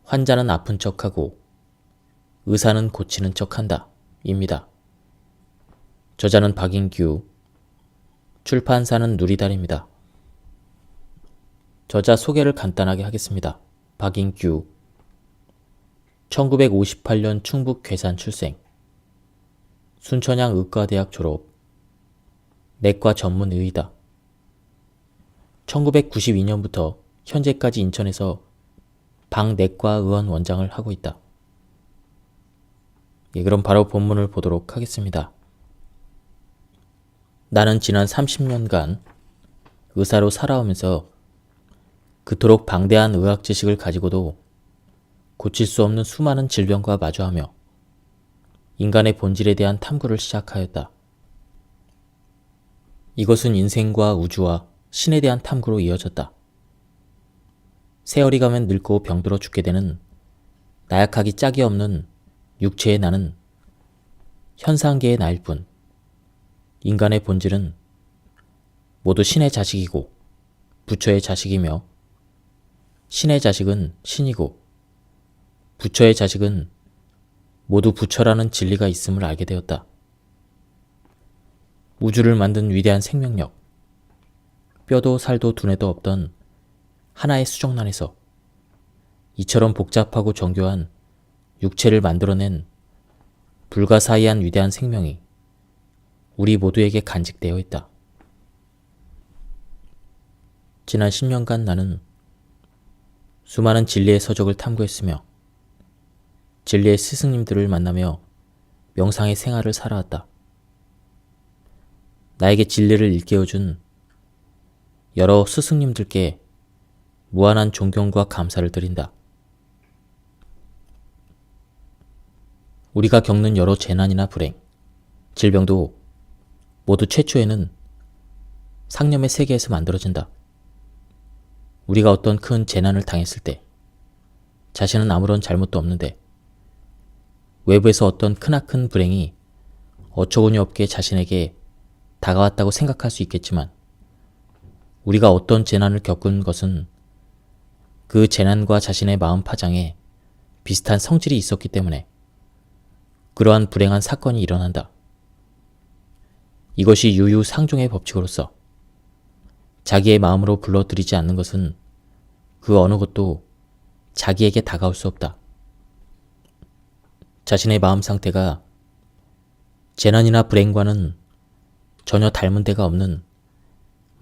환자는 아픈 척하고 의사는 고치는 척한다 입니다. 저자는 박인규, 출판사는 누리달입니다. 저자 소개를 간단하게 하겠습니다. 박인규, 1958년 충북 괴산 출생, 순천향 의과대학 졸업, 내과 전문 의의다. 1992년부터 현재까지 인천에서 방내과의원 원장을 하고 있다. 그럼 바로 본문을 보도록 하겠습니다. 나는 지난 30년간 의사로 살아오면서 그토록 방대한 의학 지식을 가지고도 고칠 수 없는 수많은 질병과 마주하며 인간의 본질에 대한 탐구를 시작하였다. 이것은 인생과 우주와 신에 대한 탐구로 이어졌다. 세월이 가면 늙고 병들어 죽게 되는 나약하기 짝이 없는 육체의 나는 현상계의 나일 뿐 인간의 본질은 모두 신의 자식이고 부처의 자식이며 신의 자식은 신이고 부처의 자식은 모두 부처라는 진리가 있음을 알게 되었다. 우주를 만든 위대한 생명력, 뼈도 살도 두뇌도 없던 하나의 수정란에서 이처럼 복잡하고 정교한 육체를 만들어낸 불가사의한 위대한 생명이 우리 모두에게 간직되어 있다. 지난 10년간 나는 수많은 진리의 서적을 탐구했으며 진리의 스승님들을 만나며 명상의 생활을 살아왔다. 나에게 진리를 일깨워준 여러 스승님들께 무한한 존경과 감사를 드린다. 우리가 겪는 여러 재난이나 불행, 질병도 모두 최초에는 상념의 세계에서 만들어진다. 우리가 어떤 큰 재난을 당했을 때 자신은 아무런 잘못도 없는데 외부에서 어떤 크나큰 불행이 어처구니 없게 자신에게 다가왔다고 생각할 수 있겠지만 우리가 어떤 재난을 겪은 것은 그 재난과 자신의 마음 파장에 비슷한 성질이 있었기 때문에 그러한 불행한 사건이 일어난다. 이것이 유유상종의 법칙으로서 자기의 마음으로 불러들이지 않는 것은 그 어느 것도 자기에게 다가올 수 없다. 자신의 마음 상태가 재난이나 불행과는 전혀 닮은 데가 없는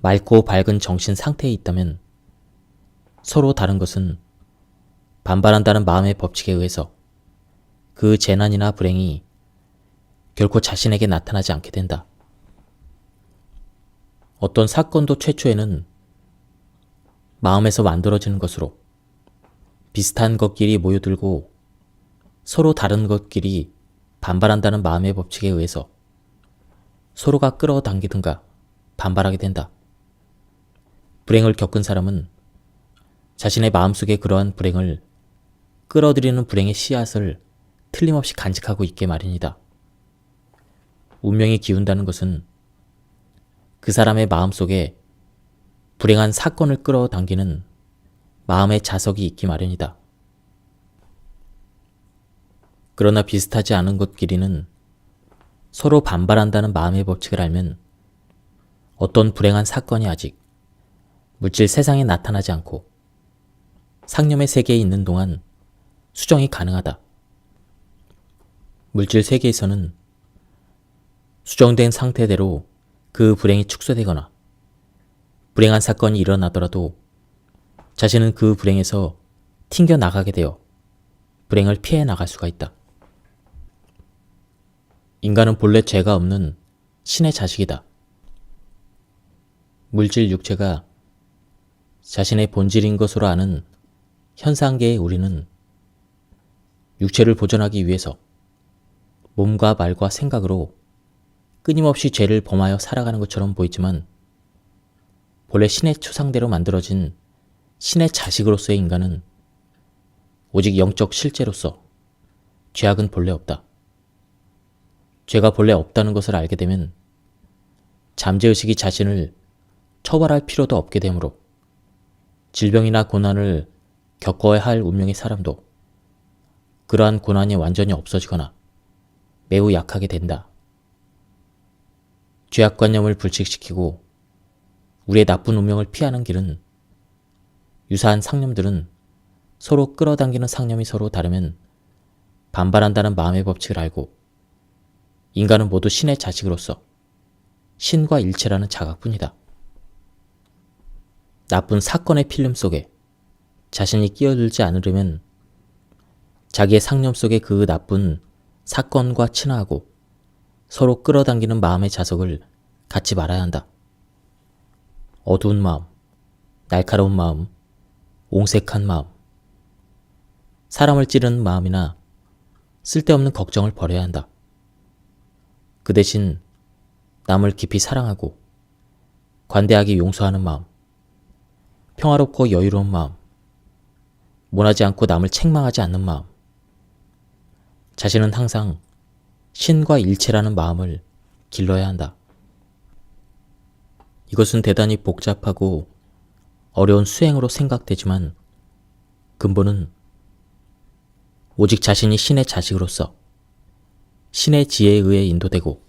맑고 밝은 정신 상태에 있다면 서로 다른 것은 반발한다는 마음의 법칙에 의해서 그 재난이나 불행이 결코 자신에게 나타나지 않게 된다. 어떤 사건도 최초에는 마음에서 만들어지는 것으로 비슷한 것끼리 모여들고 서로 다른 것끼리 반발한다는 마음의 법칙에 의해서 서로가 끌어당기든가 반발하게 된다. 불행을 겪은 사람은 자신의 마음속에 그러한 불행을 끌어들이는 불행의 씨앗을 틀림없이 간직하고 있게 마련이다. 운명이 기운다는 것은 그 사람의 마음속에 불행한 사건을 끌어당기는 마음의 자석이 있기 마련이다. 그러나 비슷하지 않은 것끼리는 서로 반발한다는 마음의 법칙을 알면 어떤 불행한 사건이 아직 물질 세상에 나타나지 않고 상념의 세계에 있는 동안 수정이 가능하다. 물질 세계에서는 수정된 상태대로 그 불행이 축소되거나 불행한 사건이 일어나더라도 자신은 그 불행에서 튕겨 나가게 되어 불행을 피해 나갈 수가 있다. 인간은 본래 죄가 없는 신의 자식이다. 물질 육체가 자신의 본질인 것으로 아는 현상계의 우리는 육체를 보존하기 위해서 몸과 말과 생각으로 끊임없이 죄를 범하여 살아가는 것처럼 보이지만 본래 신의 추상대로 만들어진 신의 자식으로서의 인간은 오직 영적 실제로서 죄악은 본래 없다. 죄가 본래 없다는 것을 알게 되면 잠재의식이 자신을 처벌할 필요도 없게 되므로 질병이나 고난을 겪어야 할 운명의 사람도 그러한 고난이 완전히 없어지거나 매우 약하게 된다. 죄악관념을 불식시키고 우리의 나쁜 운명을 피하는 길은 유사한 상념들은 서로 끌어당기는 상념이 서로 다르면 반발한다는 마음의 법칙을 알고 인간은 모두 신의 자식으로서 신과 일체라는 자각뿐이다. 나쁜 사건의 필름 속에 자신이 끼어들지 않으려면 자기의 상념 속에 그 나쁜 사건과 친화하고 서로 끌어당기는 마음의 자석을 갖지 말아야 한다. 어두운 마음, 날카로운 마음, 옹색한 마음, 사람을 찌르는 마음이나 쓸데없는 걱정을 버려야 한다. 그 대신 남을 깊이 사랑하고 관대하게 용서하는 마음, 평화롭고 여유로운 마음, 모나지 않고 남을 책망하지 않는 마음, 자신은 항상 신과 일체라는 마음을 길러야 한다. 이것은 대단히 복잡하고 어려운 수행으로 생각되지만 근본은 오직 자신이 신의 자식으로서 신의 지혜에 의해 인도되고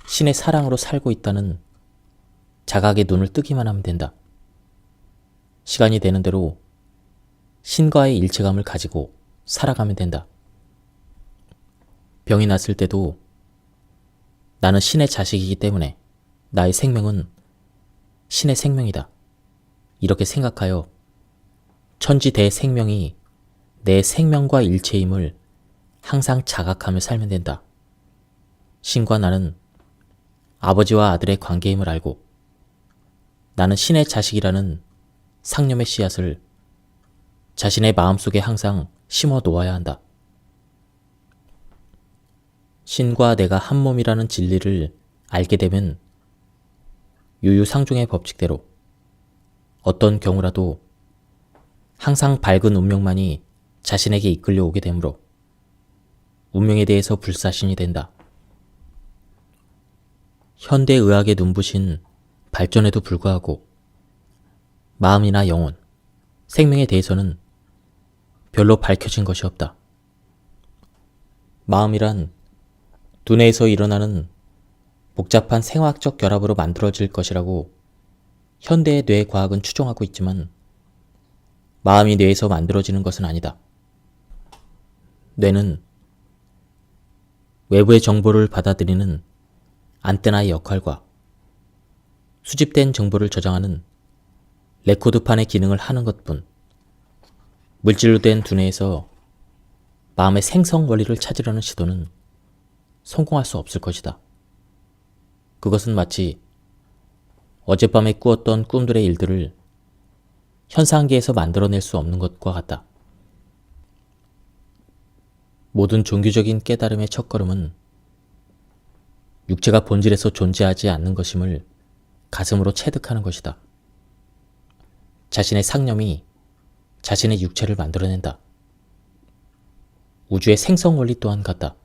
신의 사랑으로 살고 있다는 자각의 눈을 뜨기만 하면 된다. 시간이 되는 대로 신과의 일체감을 가지고 살아가면 된다. 병이 났을 때도 나는 신의 자식이기 때문에 나의 생명은 신의 생명이다. 이렇게 생각하여 천지대의 생명이 내 생명과 일체임을 항상 자각하며 살면 된다. 신과 나는 아버지와 아들의 관계임을 알고 나는 신의 자식이라는 상념의 씨앗을 자신의 마음속에 항상 심어 놓아야 한다. 신과 내가 한 몸이라는 진리를 알게 되면 유유상종의 법칙대로 어떤 경우라도 항상 밝은 운명만이 자신에게 이끌려 오게 되므로 운명에 대해서 불사신이 된다. 현대의학의 눈부신 발전에도 불구하고 마음이나 영혼, 생명에 대해서는 별로 밝혀진 것이 없다. 마음이란 두뇌에서 일어나는 복잡한 생화학적 결합으로 만들어질 것이라고 현대의 뇌과학은 추정하고 있지만 마음이 뇌에서 만들어지는 것은 아니다. 뇌는 외부의 정보를 받아들이는 안테나의 역할과 수집된 정보를 저장하는 레코드판의 기능을 하는 것뿐, 물질로 된 두뇌에서 마음의 생성 원리를 찾으려는 시도는 성공할 수 없을 것이다. 그것은 마치 어젯밤에 꾸었던 꿈들의 일들을 현상계에서 만들어낼 수 없는 것과 같다. 모든 종교적인 깨달음의 첫걸음은 육체가 본질에서 존재하지 않는 것임을 가슴으로 체득하는 것이다. 자신의 상념이 자신의 육체를 만들어낸다. 우주의 생성 원리 또한 같다.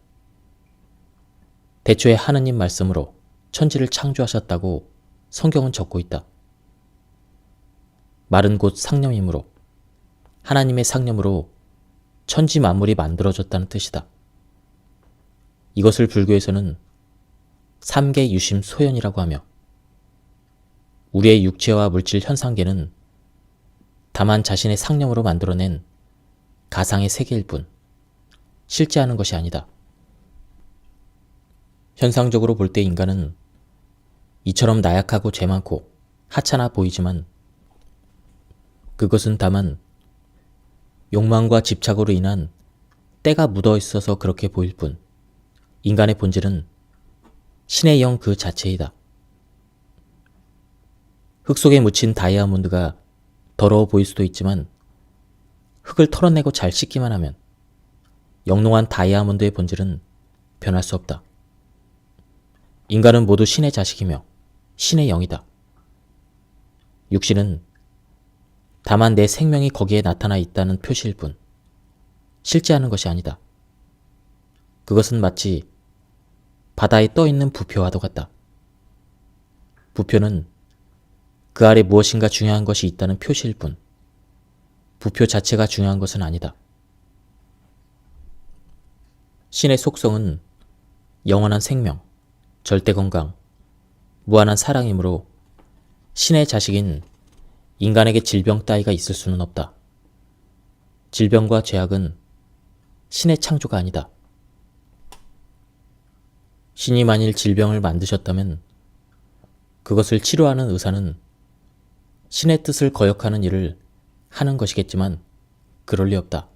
대초에 하느님 말씀으로 천지를 창조하셨다고 성경은 적고 있다. 말은 곧 상념이므로 하나님의 상념으로 천지 만물이 만들어졌다는 뜻이다. 이것을 불교에서는 삼계 유심 소연이라고 하며 우리의 육체와 물질 현상계는 다만 자신의 상념으로 만들어낸 가상의 세계일 뿐 실제하는 것이 아니다. 현상적으로 볼 때 인간은 이처럼 나약하고 죄 많고 하찮아 보이지만 그것은 다만 욕망과 집착으로 인한 때가 묻어 있어서 그렇게 보일 뿐 인간의 본질은 신의 영 그 자체이다. 흙 속에 묻힌 다이아몬드가 더러워 보일 수도 있지만 흙을 털어내고 잘 씻기만 하면 영롱한 다이아몬드의 본질은 변할 수 없다. 인간은 모두 신의 자식이며 신의 영이다. 육신은 다만 내 생명이 거기에 나타나 있다는 표시일 뿐 실제하는 것이 아니다. 그것은 마치 바다에 떠있는 부표와도 같다. 부표는 그 아래 무엇인가 중요한 것이 있다는 표시일 뿐 부표 자체가 중요한 것은 아니다. 신의 속성은 영원한 생명, 절대 건강, 무한한 사랑이므로 신의 자식인 인간에게 질병 따위가 있을 수는 없다. 질병과 죄악은 신의 창조가 아니다. 신이 만일 질병을 만드셨다면 그것을 치료하는 의사는 신의 뜻을 거역하는 일을 하는 것이겠지만 그럴 리 없다.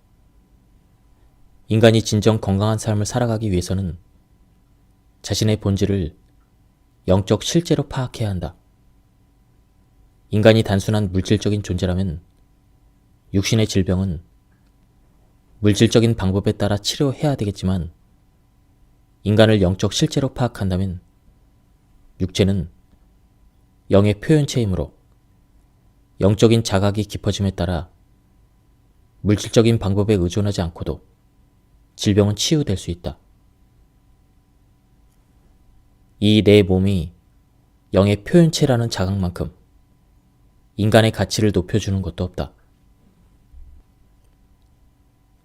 인간이 진정 건강한 삶을 살아가기 위해서는 자신의 본질을 영적 실제로 파악해야 한다. 인간이 단순한 물질적인 존재라면 육신의 질병은 물질적인 방법에 따라 치료해야 되겠지만 인간을 영적 실제로 파악한다면 육체는 영의 표현체이므로 영적인 자각이 깊어짐에 따라 물질적인 방법에 의존하지 않고도 질병은 치유될 수 있다. 이 내 몸이 영의 표현체라는 자각만큼 인간의 가치를 높여주는 것도 없다.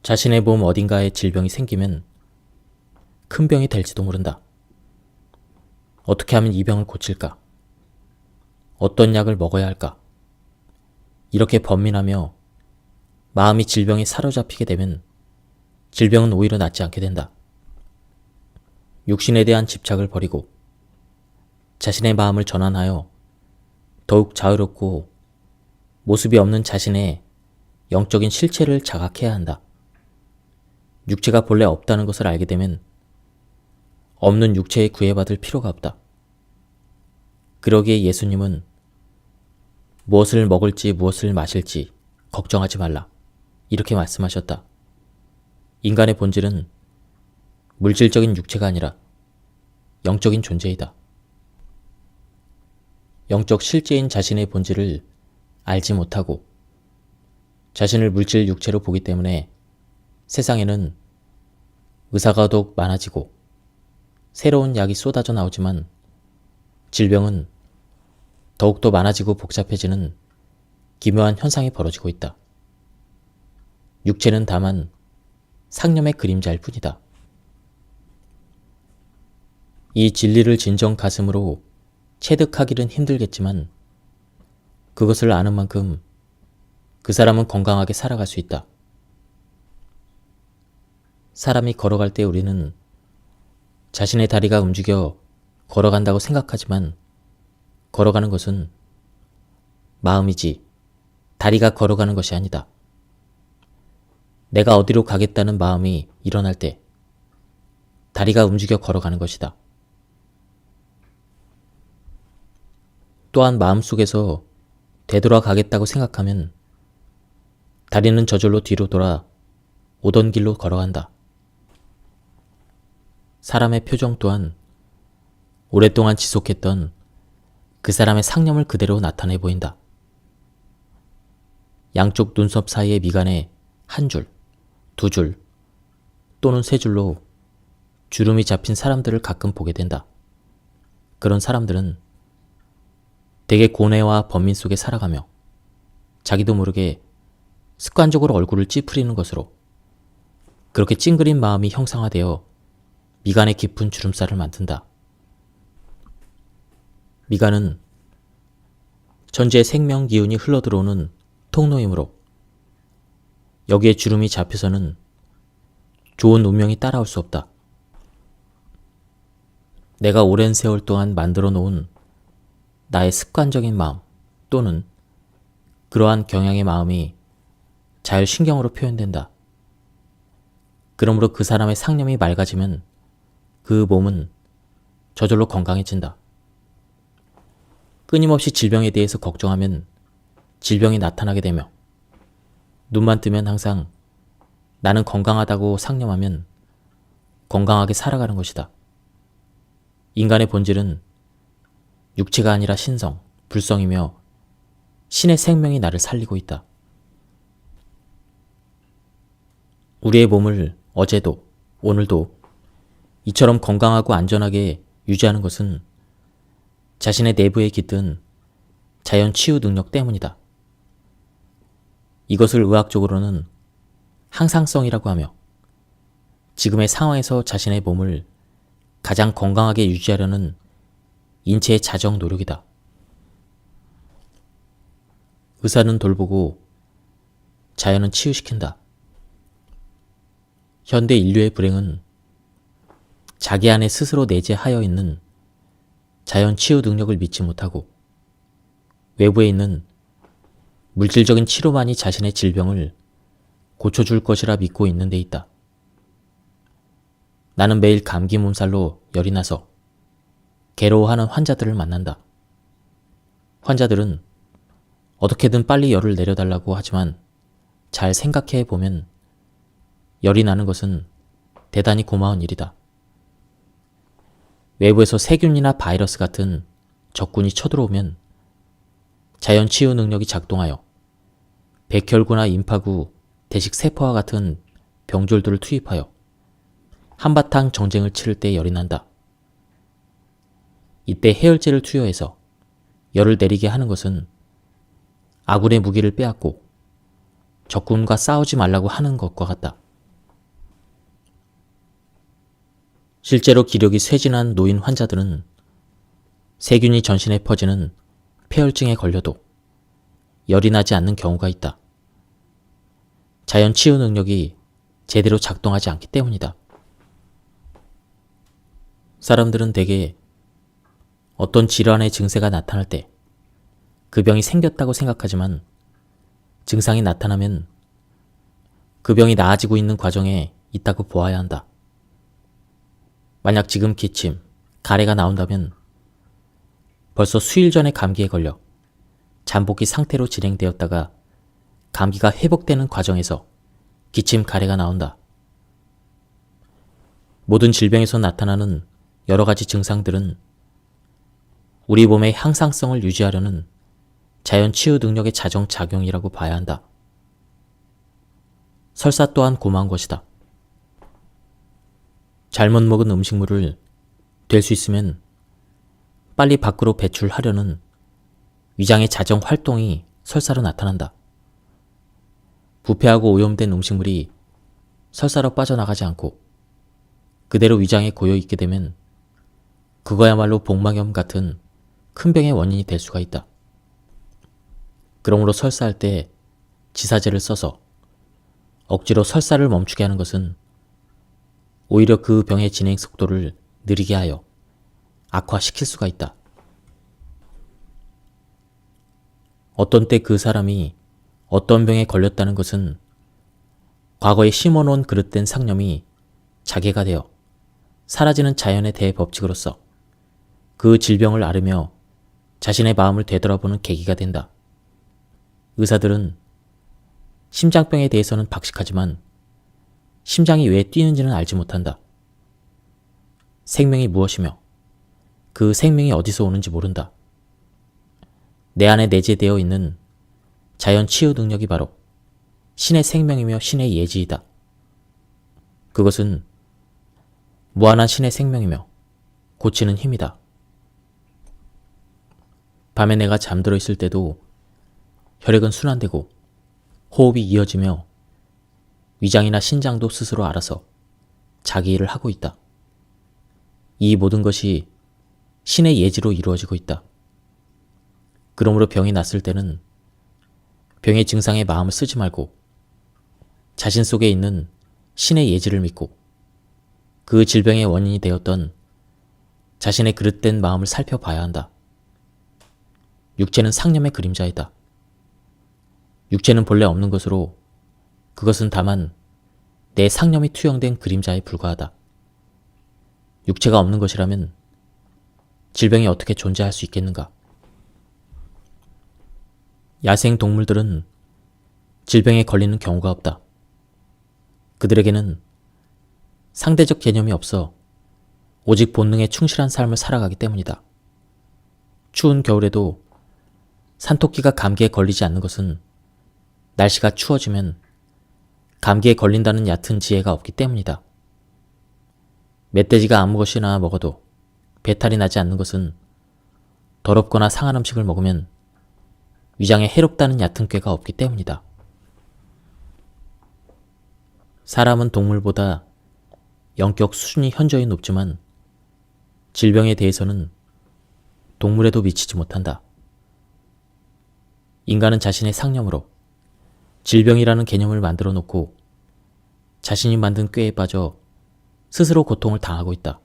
자신의 몸 어딘가에 질병이 생기면 큰 병이 될지도 모른다. 어떻게 하면 이 병을 고칠까? 어떤 약을 먹어야 할까? 이렇게 번민하며 마음이 질병에 사로잡히게 되면 질병은 오히려 낫지 않게 된다. 육신에 대한 집착을 버리고 자신의 마음을 전환하여 더욱 자유롭고 모습이 없는 자신의 영적인 실체를 자각해야 한다. 육체가 본래 없다는 것을 알게 되면 없는 육체에 구애받을 필요가 없다. 그러기에 예수님은 무엇을 먹을지 무엇을 마실지 걱정하지 말라. 이렇게 말씀하셨다. 인간의 본질은 물질적인 육체가 아니라 영적인 존재이다. 영적 실제인 자신의 본질을 알지 못하고 자신을 물질 육체로 보기 때문에 세상에는 의사가 더욱 많아지고 새로운 약이 쏟아져 나오지만 질병은 더욱더 많아지고 복잡해지는 기묘한 현상이 벌어지고 있다. 육체는 다만 상념의 그림자일 뿐이다. 이 진리를 진정 가슴으로 체득하기는 힘들겠지만 그것을 아는 만큼 그 사람은 건강하게 살아갈 수 있다. 사람이 걸어갈 때 우리는 자신의 다리가 움직여 걸어간다고 생각하지만 걸어가는 것은 마음이지 다리가 걸어가는 것이 아니다. 내가 어디로 가겠다는 마음이 일어날 때 다리가 움직여 걸어가는 것이다. 또한 마음속에서 되돌아가겠다고 생각하면 다리는 저절로 뒤로 돌아 오던 길로 걸어간다. 사람의 표정 또한 오랫동안 지속했던 그 사람의 상념을 그대로 나타내 보인다. 양쪽 눈썹 사이의 미간에 한 줄, 두 줄 또는 세 줄로 주름이 잡힌 사람들을 가끔 보게 된다. 그런 사람들은 대개 고뇌와 번민 속에 살아가며 자기도 모르게 습관적으로 얼굴을 찌푸리는 것으로 그렇게 찡그린 마음이 형상화되어 미간에 깊은 주름살을 만든다. 미간은 천지의 생명 기운이 흘러들어오는 통로이므로 여기에 주름이 잡혀서는 좋은 운명이 따라올 수 없다. 내가 오랜 세월 동안 만들어 놓은 나의 습관적인 마음 또는 그러한 경향의 마음이 자율신경으로 표현된다. 그러므로 그 사람의 상념이 맑아지면 그 몸은 저절로 건강해진다. 끊임없이 질병에 대해서 걱정하면 질병이 나타나게 되며 눈만 뜨면 항상 나는 건강하다고 상념하면 건강하게 살아가는 것이다. 인간의 본질은 육체가 아니라 신성, 불성이며 신의 생명이 나를 살리고 있다. 우리의 몸을 어제도 오늘도 이처럼 건강하고 안전하게 유지하는 것은 자신의 내부에 깃든 자연 치유 능력 때문이다. 이것을 의학적으로는 항상성이라고 하며 지금의 상황에서 자신의 몸을 가장 건강하게 유지하려는 인체의 자정 노력이다. 의사는 돌보고 자연은 치유시킨다. 현대 인류의 불행은 자기 안에 스스로 내재하여 있는 자연 치유 능력을 믿지 못하고 외부에 있는 물질적인 치료만이 자신의 질병을 고쳐줄 것이라 믿고 있는 데 있다. 나는 매일 감기 몸살로 열이 나서 괴로워하는 환자들을 만난다. 환자들은 어떻게든 빨리 열을 내려달라고 하지만 잘 생각해 보면 열이 나는 것은 대단히 고마운 일이다. 외부에서 세균이나 바이러스 같은 적군이 쳐들어오면 자연 치유 능력이 작동하여 백혈구나 임파구, 대식세포와 같은 병졸들을 투입하여 한바탕 정쟁을 치를 때 열이 난다. 이때 해열제를 투여해서 열을 내리게 하는 것은 아군의 무기를 빼앗고 적군과 싸우지 말라고 하는 것과 같다. 실제로 기력이 쇠진한 노인 환자들은 세균이 전신에 퍼지는 폐혈증에 걸려도 열이 나지 않는 경우가 있다. 자연 치유 능력이 제대로 작동하지 않기 때문이다. 사람들은 대개 어떤 질환의 증세가 나타날 때 그 병이 생겼다고 생각하지만 증상이 나타나면 그 병이 나아지고 있는 과정에 있다고 보아야 한다. 만약 지금 기침, 가래가 나온다면 벌써 수일 전에 감기에 걸려 잠복기 상태로 진행되었다가 감기가 회복되는 과정에서 기침, 가래가 나온다. 모든 질병에서 나타나는 여러 가지 증상들은 우리 몸의 항상성을 유지하려는 자연 치유 능력의 자정작용이라고 봐야 한다. 설사 또한 고마운 것이다. 잘못 먹은 음식물을 될 수 있으면 빨리 밖으로 배출하려는 위장의 자정 활동이 설사로 나타난다. 부패하고 오염된 음식물이 설사로 빠져나가지 않고 그대로 위장에 고여 있게 되면 그거야말로 복막염 같은 큰 병의 원인이 될 수가 있다. 그러므로 설사할 때 지사제를 써서 억지로 설사를 멈추게 하는 것은 오히려 그 병의 진행 속도를 느리게 하여 악화시킬 수가 있다. 어떤 때 그 사람이 어떤 병에 걸렸다는 것은 과거에 심어놓은 그릇된 상념이 자개가 되어 사라지는 자연의 대법칙으로서 그 질병을 앓으며 자신의 마음을 되돌아보는 계기가 된다. 의사들은 심장병에 대해서는 박식하지만 심장이 왜 뛰는지는 알지 못한다. 생명이 무엇이며 그 생명이 어디서 오는지 모른다. 내 안에 내재되어 있는 자연 치유 능력이 바로 신의 생명이며 신의 예지이다. 그것은 무한한 신의 생명이며 고치는 힘이다. 밤에 내가 잠들어 있을 때도 혈액은 순환되고 호흡이 이어지며 위장이나 신장도 스스로 알아서 자기 일을 하고 있다. 이 모든 것이 신의 예지로 이루어지고 있다. 그러므로 병이 났을 때는 병의 증상에 마음을 쓰지 말고 자신 속에 있는 신의 예지를 믿고 그 질병의 원인이 되었던 자신의 그릇된 마음을 살펴봐야 한다. 육체는 상념의 그림자이다. 육체는 본래 없는 것으로 그것은 다만 내 상념이 투영된 그림자에 불과하다. 육체가 없는 것이라면 질병이 어떻게 존재할 수 있겠는가? 야생 동물들은 질병에 걸리는 경우가 없다. 그들에게는 상대적 개념이 없어 오직 본능에 충실한 삶을 살아가기 때문이다. 추운 겨울에도 산토끼가 감기에 걸리지 않는 것은 날씨가 추워지면 감기에 걸린다는 얕은 지혜가 없기 때문이다. 멧돼지가 아무것이나 먹어도 배탈이 나지 않는 것은 더럽거나 상한 음식을 먹으면 위장에 해롭다는 얕은 꾀가 없기 때문이다. 사람은 동물보다 영격 수준이 현저히 높지만 질병에 대해서는 동물에도 미치지 못한다. 인간은 자신의 상념으로 질병이라는 개념을 만들어 놓고 자신이 만든 꾀에 빠져 스스로 고통을 당하고 있다.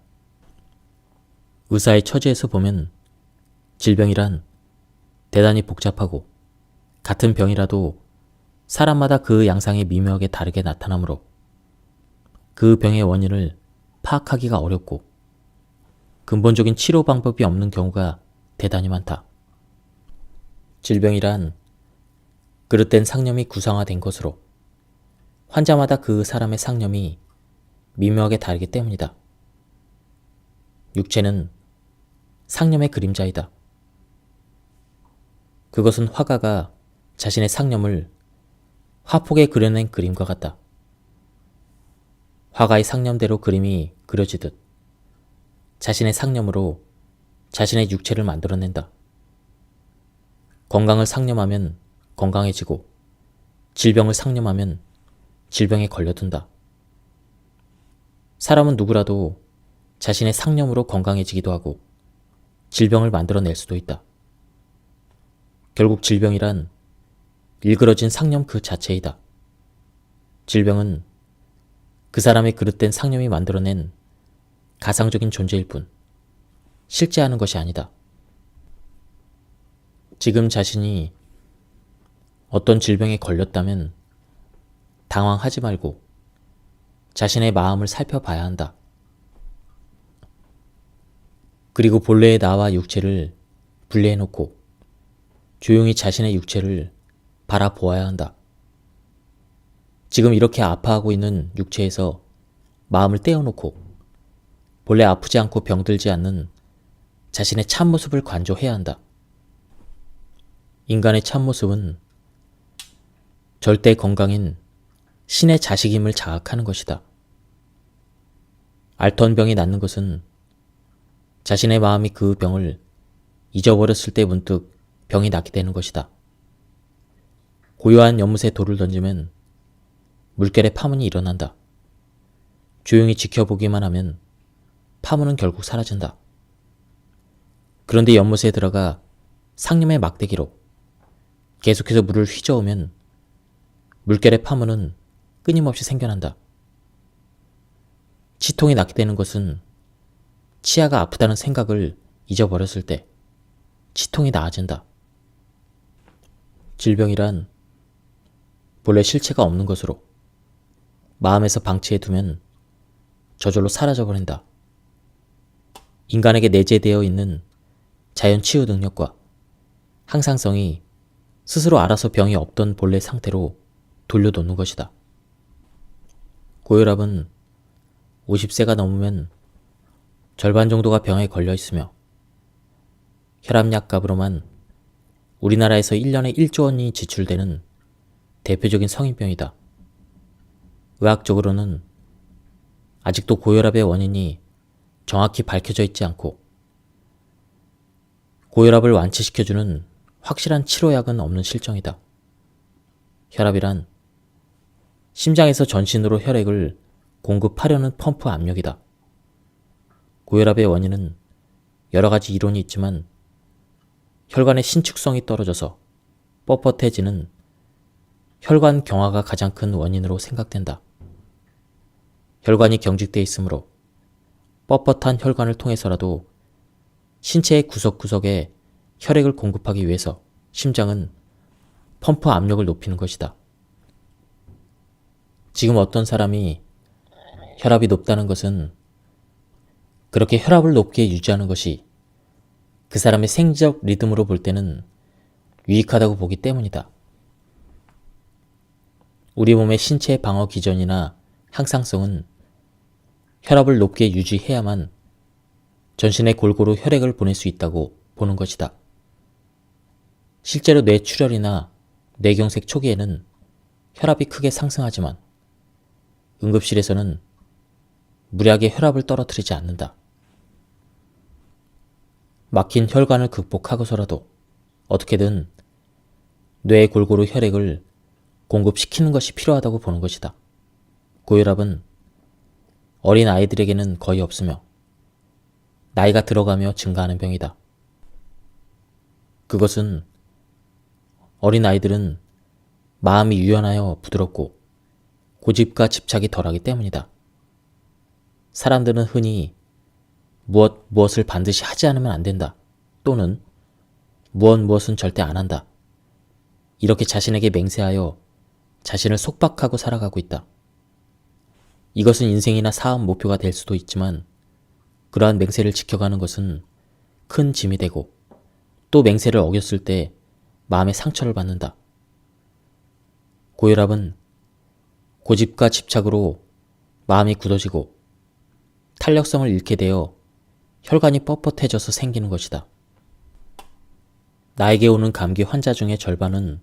의사의 처지에서 보면 질병이란 대단히 복잡하고 같은 병이라도 사람마다 그 양상이 미묘하게 다르게 나타나므로 그 병의 원인을 파악하기가 어렵고 근본적인 치료 방법이 없는 경우가 대단히 많다. 질병이란 그릇된 상념이 구성화된 것으로 환자마다 그 사람의 상념이 미묘하게 다르기 때문이다. 육체는 상념의 그림자이다. 그것은 화가가 자신의 상념을 화폭에 그려낸 그림과 같다. 화가의 상념대로 그림이 그려지듯 자신의 상념으로 자신의 육체를 만들어낸다. 건강을 상념하면 건강해지고 질병을 상념하면 질병에 걸려든다. 사람은 누구라도 자신의 상념으로 건강해지기도 하고 질병을 만들어낼 수도 있다. 결국 질병이란 일그러진 상념 그 자체이다. 질병은 그 사람의 그릇된 상념이 만들어낸 가상적인 존재일 뿐 실제하는 것이 아니다. 지금 자신이 어떤 질병에 걸렸다면 당황하지 말고 자신의 마음을 살펴봐야 한다. 그리고 본래의 나와 육체를 분리해놓고 조용히 자신의 육체를 바라보아야 한다. 지금 이렇게 아파하고 있는 육체에서 마음을 떼어놓고 본래 아프지 않고 병들지 않는 자신의 참모습을 관조해야 한다. 인간의 참모습은 절대 건강인 신의 자식임을 자각하는 것이다. 앓던 병이 낫는 것은 자신의 마음이 그 병을 잊어버렸을 때 문득 병이 낫게 되는 것이다. 고요한 연못에 돌을 던지면 물결에 파문이 일어난다. 조용히 지켜보기만 하면 파문은 결국 사라진다. 그런데 연못에 들어가 상념의 막대기로 계속해서 물을 휘저으면 물결의 파문은 끊임없이 생겨난다. 치통이 낫게 되는 것은 치아가 아프다는 생각을 잊어버렸을 때 치통이 나아진다. 질병이란 본래 실체가 없는 것으로 마음에서 방치해두면 저절로 사라져버린다. 인간에게 내재되어 있는 자연 치유 능력과 항상성이 스스로 알아서 병이 없던 본래 상태로 돌려놓는 것이다. 고혈압은 50세가 넘으면 절반 정도가 병에 걸려 있으며 혈압약 값으로만 우리나라에서 1년에 1조 원이 지출되는 대표적인 성인병이다. 의학적으로는 아직도 고혈압의 원인이 정확히 밝혀져 있지 않고 고혈압을 완치시켜주는 확실한 치료약은 없는 실정이다. 혈압이란 심장에서 전신으로 혈액을 공급하려는 펌프 압력이다. 고혈압의 원인은 여러 가지 이론이 있지만 혈관의 신축성이 떨어져서 뻣뻣해지는 혈관 경화가 가장 큰 원인으로 생각된다. 혈관이 경직되어 있으므로 뻣뻣한 혈관을 통해서라도 신체의 구석구석에 혈액을 공급하기 위해서 심장은 펌프 압력을 높이는 것이다. 지금 어떤 사람이 혈압이 높다는 것은 그렇게 혈압을 높게 유지하는 것이 그 사람의 생리적 리듬으로 볼 때는 유익하다고 보기 때문이다. 우리 몸의 신체 방어 기전이나 항상성은 혈압을 높게 유지해야만 전신에 골고루 혈액을 보낼 수 있다고 보는 것이다. 실제로 뇌출혈이나 뇌경색 초기에는 혈압이 크게 상승하지만 응급실에서는 무리하게 혈압을 떨어뜨리지 않는다. 막힌 혈관을 극복하고서라도 어떻게든 뇌에 골고루 혈액을 공급시키는 것이 필요하다고 보는 것이다. 고혈압은 어린 아이들에게는 거의 없으며 나이가 들어가며 증가하는 병이다. 그것은 어린 아이들은 마음이 유연하여 부드럽고 고집과 집착이 덜하기 때문이다. 사람들은 흔히 무엇을 반드시 하지 않으면 안 된다. 또는 무엇은 절대 안 한다. 이렇게 자신에게 맹세하여 자신을 속박하고 살아가고 있다. 이것은 인생이나 사업 목표가 될 수도 있지만 그러한 맹세를 지켜가는 것은 큰 짐이 되고 또 맹세를 어겼을 때 마음의 상처를 받는다. 고혈압은 고집과 집착으로 마음이 굳어지고 탄력성을 잃게 되어 혈관이 뻣뻣해져서 생기는 것이다. 나에게 오는 감기 환자 중의 절반은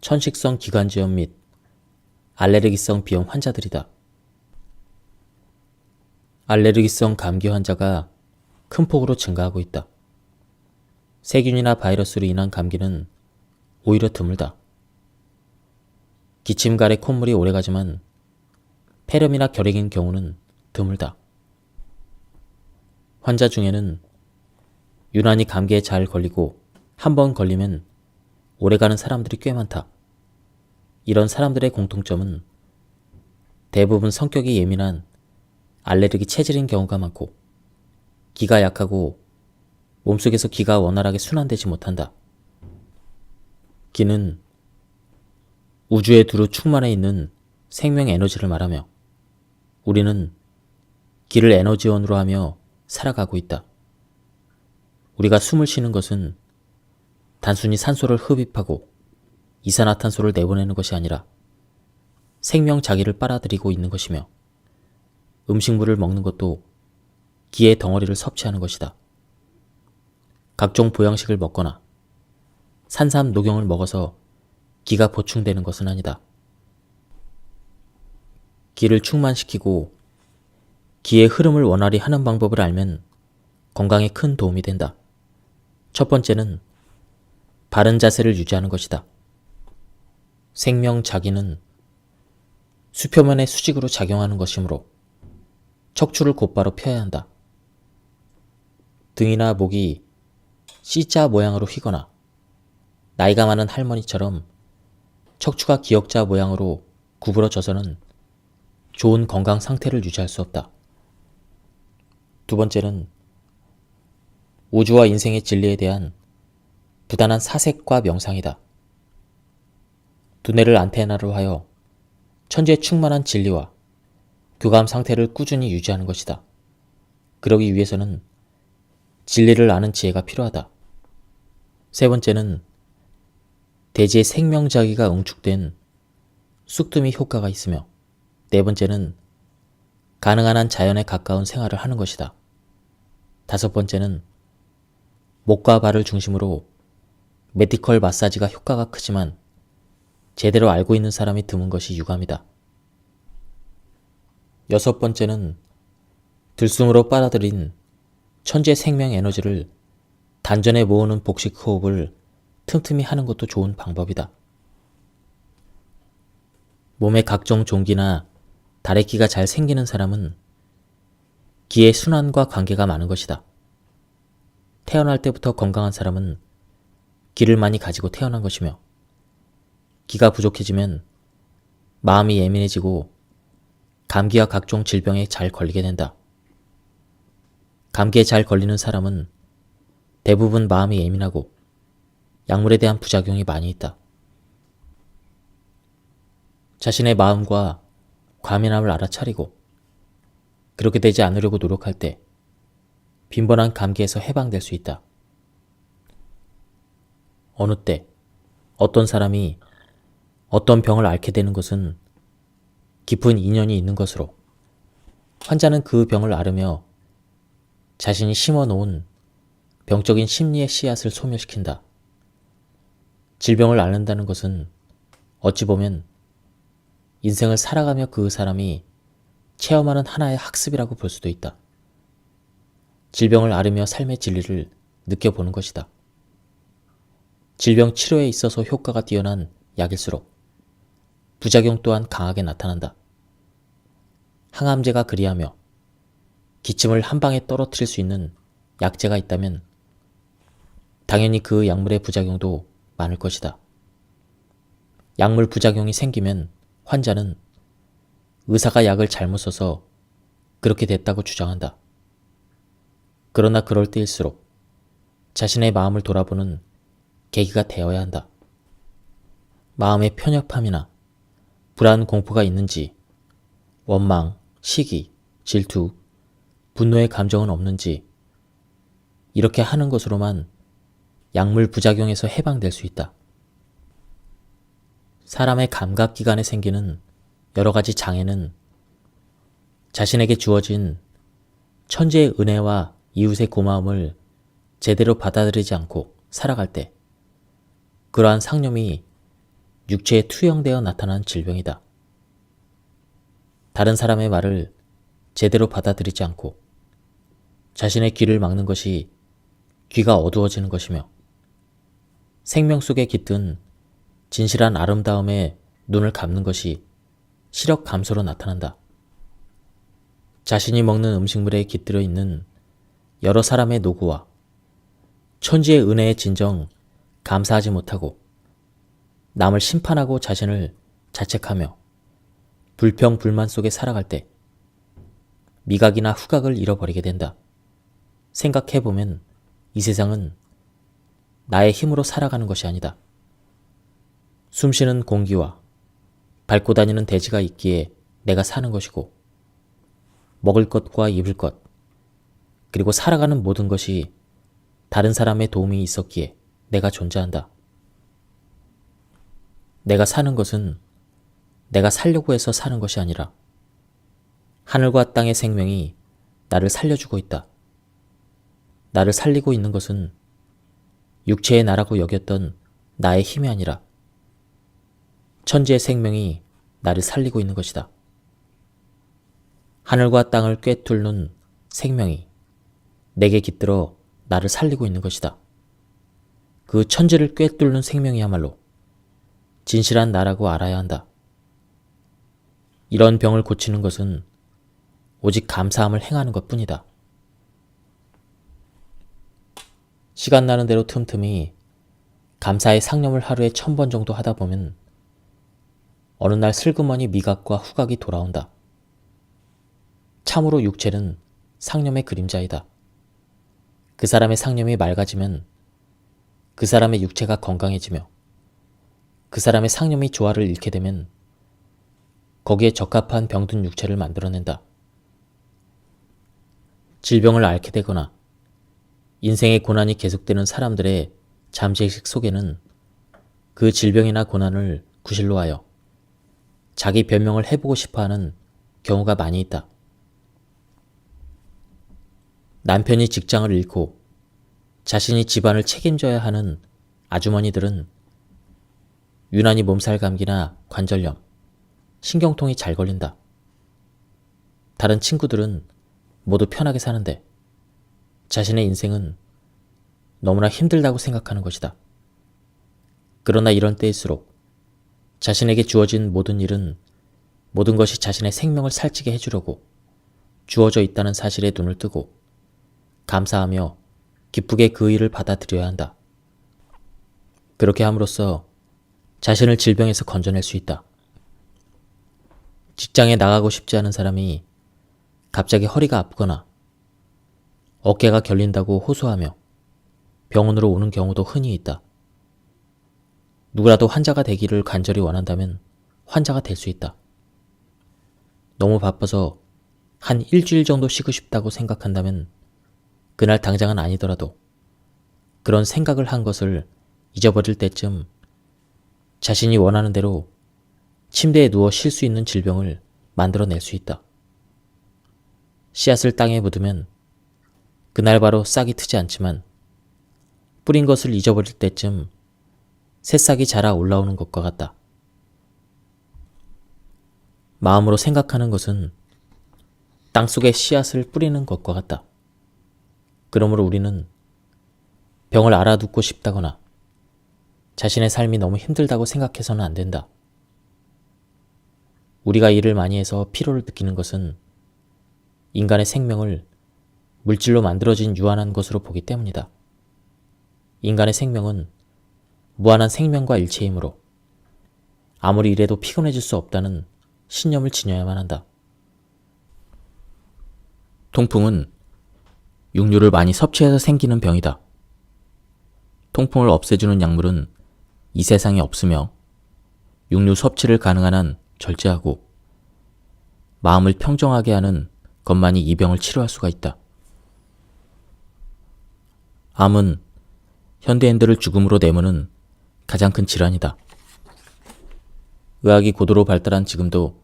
천식성 기관지염 및 알레르기성 비염 환자들이다. 알레르기성 감기 환자가 큰 폭으로 증가하고 있다. 세균이나 바이러스로 인한 감기는 오히려 드물다. 기침, 가래, 콧물이 오래가지만 폐렴이나 결핵인 경우는 드물다. 환자 중에는 유난히 감기에 잘 걸리고 한 번 걸리면 오래가는 사람들이 꽤 많다. 이런 사람들의 공통점은 대부분 성격이 예민한 알레르기 체질인 경우가 많고 기가 약하고 몸속에서 기가 원활하게 순환되지 못한다. 기는 우주에 두루 충만해 있는 생명 에너지를 말하며 우리는 기를 에너지원으로 하며 살아가고 있다. 우리가 숨을 쉬는 것은 단순히 산소를 흡입하고 이산화탄소를 내보내는 것이 아니라 생명 자기를 빨아들이고 있는 것이며 음식물을 먹는 것도 기의 덩어리를 섭취하는 것이다. 각종 보양식을 먹거나 산삼 녹용을 먹어서 기가 보충되는 것은 아니다. 기를 충만시키고 기의 흐름을 원활히 하는 방법을 알면 건강에 큰 도움이 된다. 첫 번째는 바른 자세를 유지하는 것이다. 생명 자기는 수표면의 수직으로 작용하는 것이므로 척추를 곧바로 펴야 한다. 등이나 목이 C자 모양으로 휘거나 나이가 많은 할머니처럼 척추가 기역자 모양으로 구부러져서는 좋은 건강 상태를 유지할 수 없다. 두 번째는 우주와 인생의 진리에 대한 부단한 사색과 명상이다. 두뇌를 안테나로 하여 천지에 충만한 진리와 교감 상태를 꾸준히 유지하는 것이다. 그러기 위해서는 진리를 아는 지혜가 필요하다. 세 번째는 대지의 생명자기가 응축된 쑥뜸이 효과가 있으며 네 번째는 가능한 한 자연에 가까운 생활을 하는 것이다. 다섯 번째는 목과 발을 중심으로 메디컬 마사지가 효과가 크지만 제대로 알고 있는 사람이 드문 것이 유감이다. 여섯 번째는 들숨으로 빨아들인 천재 생명 에너지를 단전에 모으는 복식 호흡을 틈틈이 하는 것도 좋은 방법이다. 몸에 각종 종기나 다래끼가 잘 생기는 사람은 기의 순환과 관계가 많은 것이다. 태어날 때부터 건강한 사람은 기를 많이 가지고 태어난 것이며 기가 부족해지면 마음이 예민해지고 감기와 각종 질병에 잘 걸리게 된다. 감기에 잘 걸리는 사람은 대부분 마음이 예민하고 약물에 대한 부작용이 많이 있다. 자신의 마음과 과민함을 알아차리고 그렇게 되지 않으려고 노력할 때 빈번한 감기에서 해방될 수 있다. 어느 때 어떤 사람이 어떤 병을 앓게 되는 것은 깊은 인연이 있는 것으로 환자는 그 병을 앓으며 자신이 심어놓은 병적인 심리의 씨앗을 소멸시킨다. 질병을 앓는다는 것은 어찌 보면 인생을 살아가며 그 사람이 체험하는 하나의 학습이라고 볼 수도 있다. 질병을 앓으며 삶의 진리를 느껴보는 것이다. 질병 치료에 있어서 효과가 뛰어난 약일수록 부작용 또한 강하게 나타난다. 항암제가 그리하며 기침을 한 방에 떨어뜨릴 수 있는 약제가 있다면 당연히 그 약물의 부작용도 많을 것이다. 약물 부작용이 생기면 환자는 의사가 약을 잘못 써서 그렇게 됐다고 주장한다. 그러나 그럴 때일수록 자신의 마음을 돌아보는 계기가 되어야 한다. 마음의 편협함이나 불안, 공포가 있는지, 원망, 시기, 질투, 분노의 감정은 없는지 이렇게 하는 것으로만 약물 부작용에서 해방될 수 있다. 사람의 감각기관에 생기는 여러 가지 장애는 자신에게 주어진 천재의 은혜와 이웃의 고마움을 제대로 받아들이지 않고 살아갈 때 그러한 상념이 육체에 투영되어 나타나는 질병이다. 다른 사람의 말을 제대로 받아들이지 않고 자신의 귀를 막는 것이 귀가 어두워지는 것이며 생명 속에 깃든 진실한 아름다움에 눈을 감는 것이 시력 감소로 나타난다. 자신이 먹는 음식물에 깃들어 있는 여러 사람의 노고와 천지의 은혜에 진정 감사하지 못하고 남을 심판하고 자신을 자책하며 불평 불만 속에 살아갈 때 미각이나 후각을 잃어버리게 된다. 생각해보면 이 세상은 나의 힘으로 살아가는 것이 아니다. 숨쉬는 공기와 밟고 다니는 대지가 있기에 내가 사는 것이고 먹을 것과 입을 것 그리고 살아가는 모든 것이 다른 사람의 도움이 있었기에 내가 존재한다. 내가 사는 것은 내가 살려고 해서 사는 것이 아니라 하늘과 땅의 생명이 나를 살려주고 있다. 나를 살리고 있는 것은 육체의 나라고 여겼던 나의 힘이 아니라 천지의 생명이 나를 살리고 있는 것이다. 하늘과 땅을 꿰뚫는 생명이 내게 깃들어 나를 살리고 있는 것이다. 그 천지를 꿰뚫는 생명이야말로 진실한 나라고 알아야 한다. 이런 병을 고치는 것은 오직 감사함을 행하는 것뿐이다. 시간 나는 대로 틈틈이 감사의 상념을 하루에 1000번 정도 하다 보면 어느 날 슬그머니 미각과 후각이 돌아온다. 참으로 육체는 상념의 그림자이다. 그 사람의 상념이 맑아지면 그 사람의 육체가 건강해지며 그 사람의 상념이 조화를 잃게 되면 거기에 적합한 병든 육체를 만들어낸다. 질병을 앓게 되거나 인생의 고난이 계속되는 사람들의 잠재의식 속에는 그 질병이나 고난을 구실로 하여 자기 변명을 해보고 싶어하는 경우가 많이 있다. 남편이 직장을 잃고 자신이 집안을 책임져야 하는 아주머니들은 유난히 몸살 감기나 관절염, 신경통이 잘 걸린다. 다른 친구들은 모두 편하게 사는데 자신의 인생은 너무나 힘들다고 생각하는 것이다. 그러나 이런 때일수록 자신에게 주어진 모든 일은 모든 것이 자신의 생명을 살찌게 해주려고 주어져 있다는 사실에 눈을 뜨고 감사하며 기쁘게 그 일을 받아들여야 한다. 그렇게 함으로써 자신을 질병에서 건져낼 수 있다. 직장에 나가고 싶지 않은 사람이 갑자기 허리가 아프거나 어깨가 결린다고 호소하며 병원으로 오는 경우도 흔히 있다. 누구라도 환자가 되기를 간절히 원한다면 환자가 될 수 있다. 너무 바빠서 한 일주일 정도 쉬고 싶다고 생각한다면 그날 당장은 아니더라도 그런 생각을 한 것을 잊어버릴 때쯤 자신이 원하는 대로 침대에 누워 쉴 수 있는 질병을 만들어낼 수 있다. 씨앗을 땅에 묻으면 그날 바로 싹이 트지 않지만 뿌린 것을 잊어버릴 때쯤 새싹이 자라 올라오는 것과 같다. 마음으로 생각하는 것은 땅속에 씨앗을 뿌리는 것과 같다. 그러므로 우리는 병을 알아듣고 싶다거나 자신의 삶이 너무 힘들다고 생각해서는 안 된다. 우리가 일을 많이 해서 피로를 느끼는 것은 인간의 생명을 물질로 만들어진 유한한 것으로 보기 때문이다. 인간의 생명은 무한한 생명과 일체이므로 아무리 일해도 피곤해질 수 없다는 신념을 지녀야만 한다. 통풍은 육류를 많이 섭취해서 생기는 병이다. 통풍을 없애주는 약물은 이 세상에 없으며 육류 섭취를 가능한 한 절제하고 마음을 평정하게 하는 것만이 이 병을 치료할 수가 있다. 암은 현대인들을 죽음으로 내모는 가장 큰 질환이다. 의학이 고도로 발달한 지금도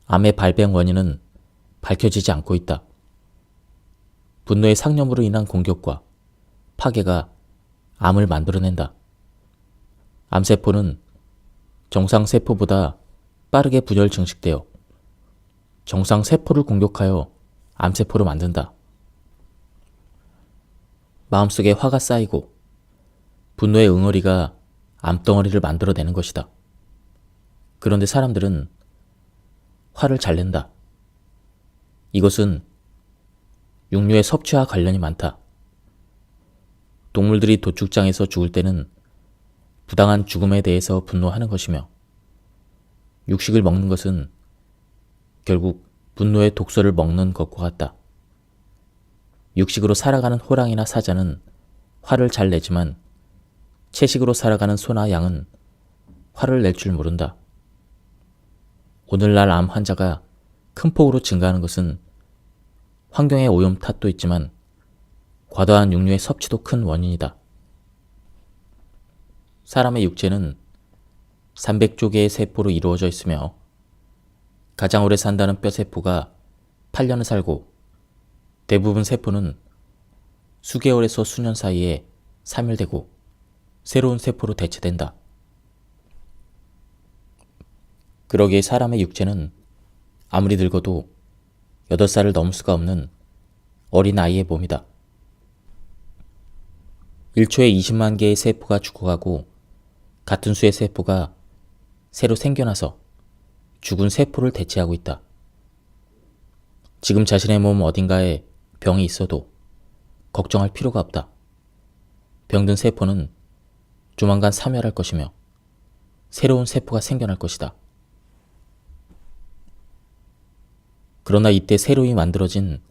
암의 발병 원인은 밝혀지지 않고 있다. 분노의 상념으로 인한 공격과 파괴가 암을 만들어낸다. 암세포는 정상세포보다 빠르게 분열 증식되어 정상세포를 공격하여 암세포로 만든다. 마음속에 화가 쌓이고 분노의 응어리가 암덩어리를 만들어내는 것이다. 그런데 사람들은 화를 잘 낸다. 이것은 육류의 섭취와 관련이 많다. 동물들이 도축장에서 죽을 때는 부당한 죽음에 대해서 분노하는 것이며, 육식을 먹는 것은 결국 분노의 독소를 먹는 것과 같다. 육식으로 살아가는 호랑이나 사자는 화를 잘 내지만 채식으로 살아가는 소나 양은 화를 낼 줄 모른다. 오늘날 암 환자가 큰 폭으로 증가하는 것은 환경의 오염 탓도 있지만 과도한 육류의 섭취도 큰 원인이다. 사람의 육체는 300조 개의 세포로 이루어져 있으며 가장 오래 산다는 뼈세포가 8년을 살고 대부분 세포는 수개월에서 수년 사이에 사멸되고 새로운 세포로 대체된다. 그러기에 사람의 육체는 아무리 늙어도 8살을 넘을 수가 없는 어린아이의 몸이다. 1초에 20만 개의 세포가 죽어가고 같은 수의 세포가 새로 생겨나서 죽은 세포를 대체하고 있다. 지금 자신의 몸 어딘가에 병이 있어도 걱정할 필요가 없다. 병든 세포는 조만간 사멸할 것이며 새로운 세포가 생겨날 것이다. 그러나 이때 새로이 만들어진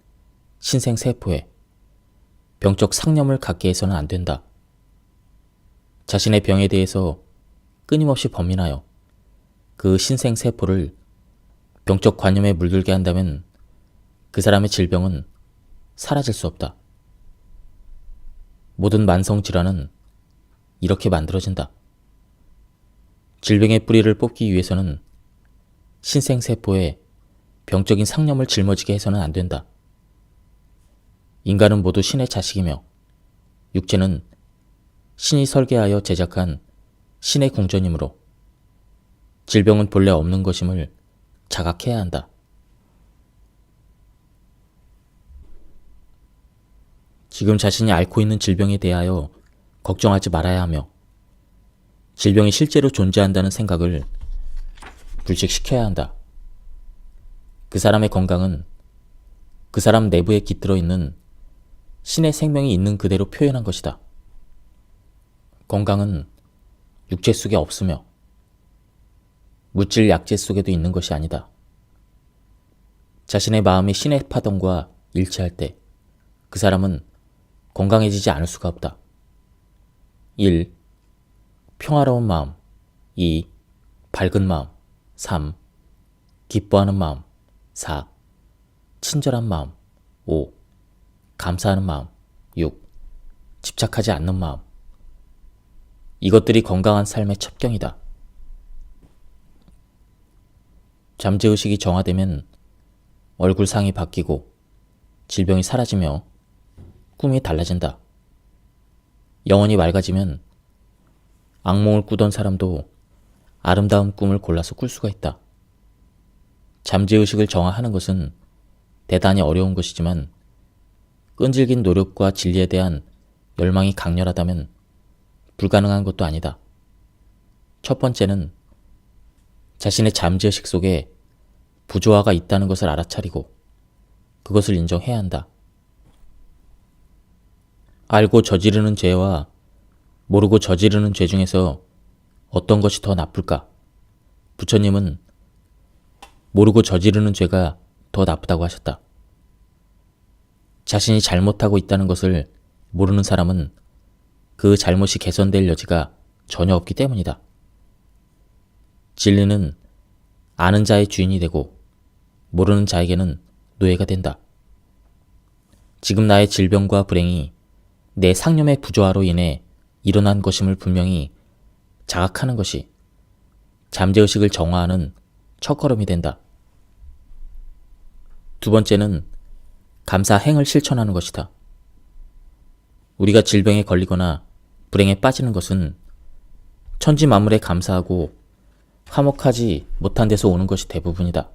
신생세포에 병적 상념을 갖게 해서는 안 된다. 자신의 병에 대해서 끊임없이 범인하여 그 신생세포를 병적 관념에 물들게 한다면 그 사람의 질병은 사라질 수 없다. 모든 만성질환은 이렇게 만들어진다. 질병의 뿌리를 뽑기 위해서는 신생세포에 병적인 상념을 짊어지게 해서는 안 된다. 인간은 모두 신의 자식이며 육체는 신이 설계하여 제작한 신의 궁전이므로 질병은 본래 없는 것임을 자각해야 한다. 지금 자신이 앓고 있는 질병에 대하여 걱정하지 말아야 하며 질병이 실제로 존재한다는 생각을 불식시켜야 한다. 그 사람의 건강은 그 사람 내부에 깃들어 있는 신의 생명이 있는 그대로 표현한 것이다. 건강은 육체 속에 없으며 물질 약재 속에도 있는 것이 아니다. 자신의 마음이 신의 파동과 일치할 때 그 사람은 건강해지지 않을 수가 없다. 1. 평화로운 마음. 2. 밝은 마음. 3. 기뻐하는 마음. 4. 친절한 마음. 5. 감사하는 마음. 6. 집착하지 않는 마음. 이것들이 건강한 삶의 첩경이다. 잠재의식이 정화되면 얼굴상이 바뀌고 질병이 사라지며 꿈이 달라진다. 영혼이 맑아지면 악몽을 꾸던 사람도 아름다운 꿈을 골라서 꿀 수가 있다. 잠재의식을 정화하는 것은 대단히 어려운 것이지만 끈질긴 노력과 진리에 대한 열망이 강렬하다면 불가능한 것도 아니다. 첫 번째는 자신의 잠재의식 속에 부조화가 있다는 것을 알아차리고 그것을 인정해야 한다. 알고 저지르는 죄와 모르고 저지르는 죄 중에서 어떤 것이 더 나쁠까? 부처님은 모르고 저지르는 죄가 더 나쁘다고 하셨다. 자신이 잘못하고 있다는 것을 모르는 사람은 그 잘못이 개선될 여지가 전혀 없기 때문이다. 진리는 아는 자의 주인이 되고 모르는 자에게는 노예가 된다. 지금 나의 질병과 불행이 내 상념의 부조화로 인해 일어난 것임을 분명히 자각하는 것이 잠재의식을 정화하는 첫걸음이 된다. 두 번째는 감사행을 실천하는 것이다. 우리가 질병에 걸리거나 불행에 빠지는 것은 천지 만물에 감사하고 화목하지 못한 데서 오는 것이 대부분이다.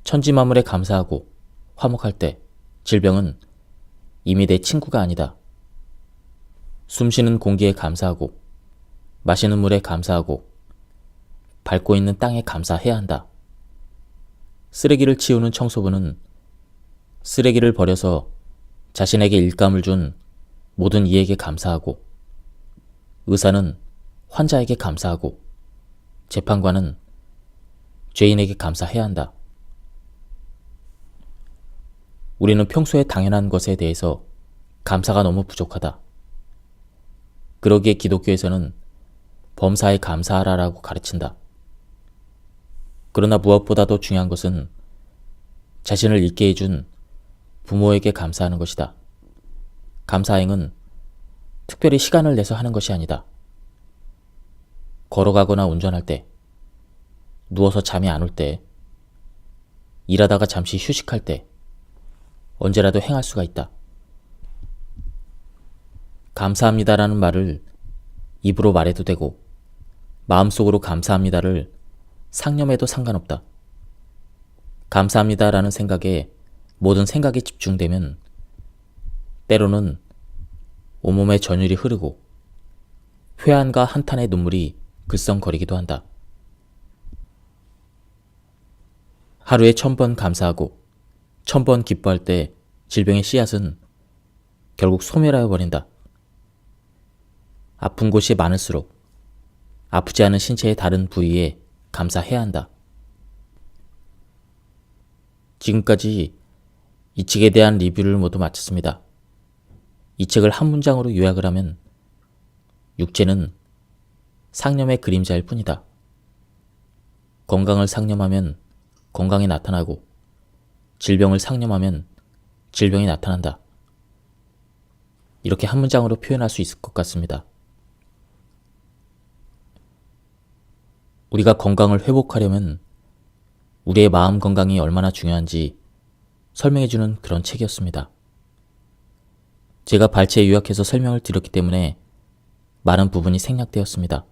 천지 만물에 감사하고 화목할 때 질병은 이미 내 친구가 아니다. 숨쉬는 공기에 감사하고, 마시는 물에 감사하고, 밟고 있는 땅에 감사해야 한다. 쓰레기를 치우는 청소부는 쓰레기를 버려서 자신에게 일감을 준 모든 이에게 감사하고, 의사는 환자에게 감사하고, 재판관은 죄인에게 감사해야 한다. 우리는 평소에 당연한 것에 대해서 감사가 너무 부족하다. 그러기에 기독교에서는 범사에 감사하라라고 가르친다. 그러나 무엇보다도 중요한 것은 자신을 있게 해준 부모에게 감사하는 것이다. 감사행은 특별히 시간을 내서 하는 것이 아니다. 걸어가거나 운전할 때, 누워서 잠이 안 올 때, 일하다가 잠시 휴식할 때, 언제라도 행할 수가 있다. 감사합니다라는 말을 입으로 말해도 되고, 마음속으로 감사합니다를 상념해도 상관없다. 감사합니다라는 생각에 모든 생각이 집중되면 때로는 온몸에 전율이 흐르고 회한과 한탄의 눈물이 글썽거리기도 한다. 하루에 1000번 감사하고 1000번 기뻐할 때 질병의 씨앗은 결국 소멸하여 버린다. 아픈 곳이 많을수록 아프지 않은 신체의 다른 부위에 감사해야 한다. 지금까지 이 책에 대한 리뷰를 모두 마쳤습니다. 이 책을 한 문장으로 요약을 하면 육체는 상념의 그림자일 뿐이다. 건강을 상념하면 건강이 나타나고 질병을 상념하면 질병이 나타난다. 이렇게 한 문장으로 표현할 수 있을 것 같습니다. 우리가 건강을 회복하려면 우리의 마음 건강이 얼마나 중요한지 설명해주는 그런 책이었습니다. 제가 발췌 요약해서 설명을 드렸기 때문에 많은 부분이 생략되었습니다.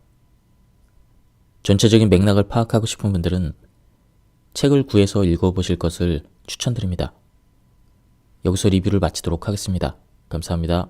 전체적인 맥락을 파악하고 싶은 분들은 책을 구해서 읽어보실 것을 추천드립니다. 여기서 리뷰를 마치도록 하겠습니다. 감사합니다.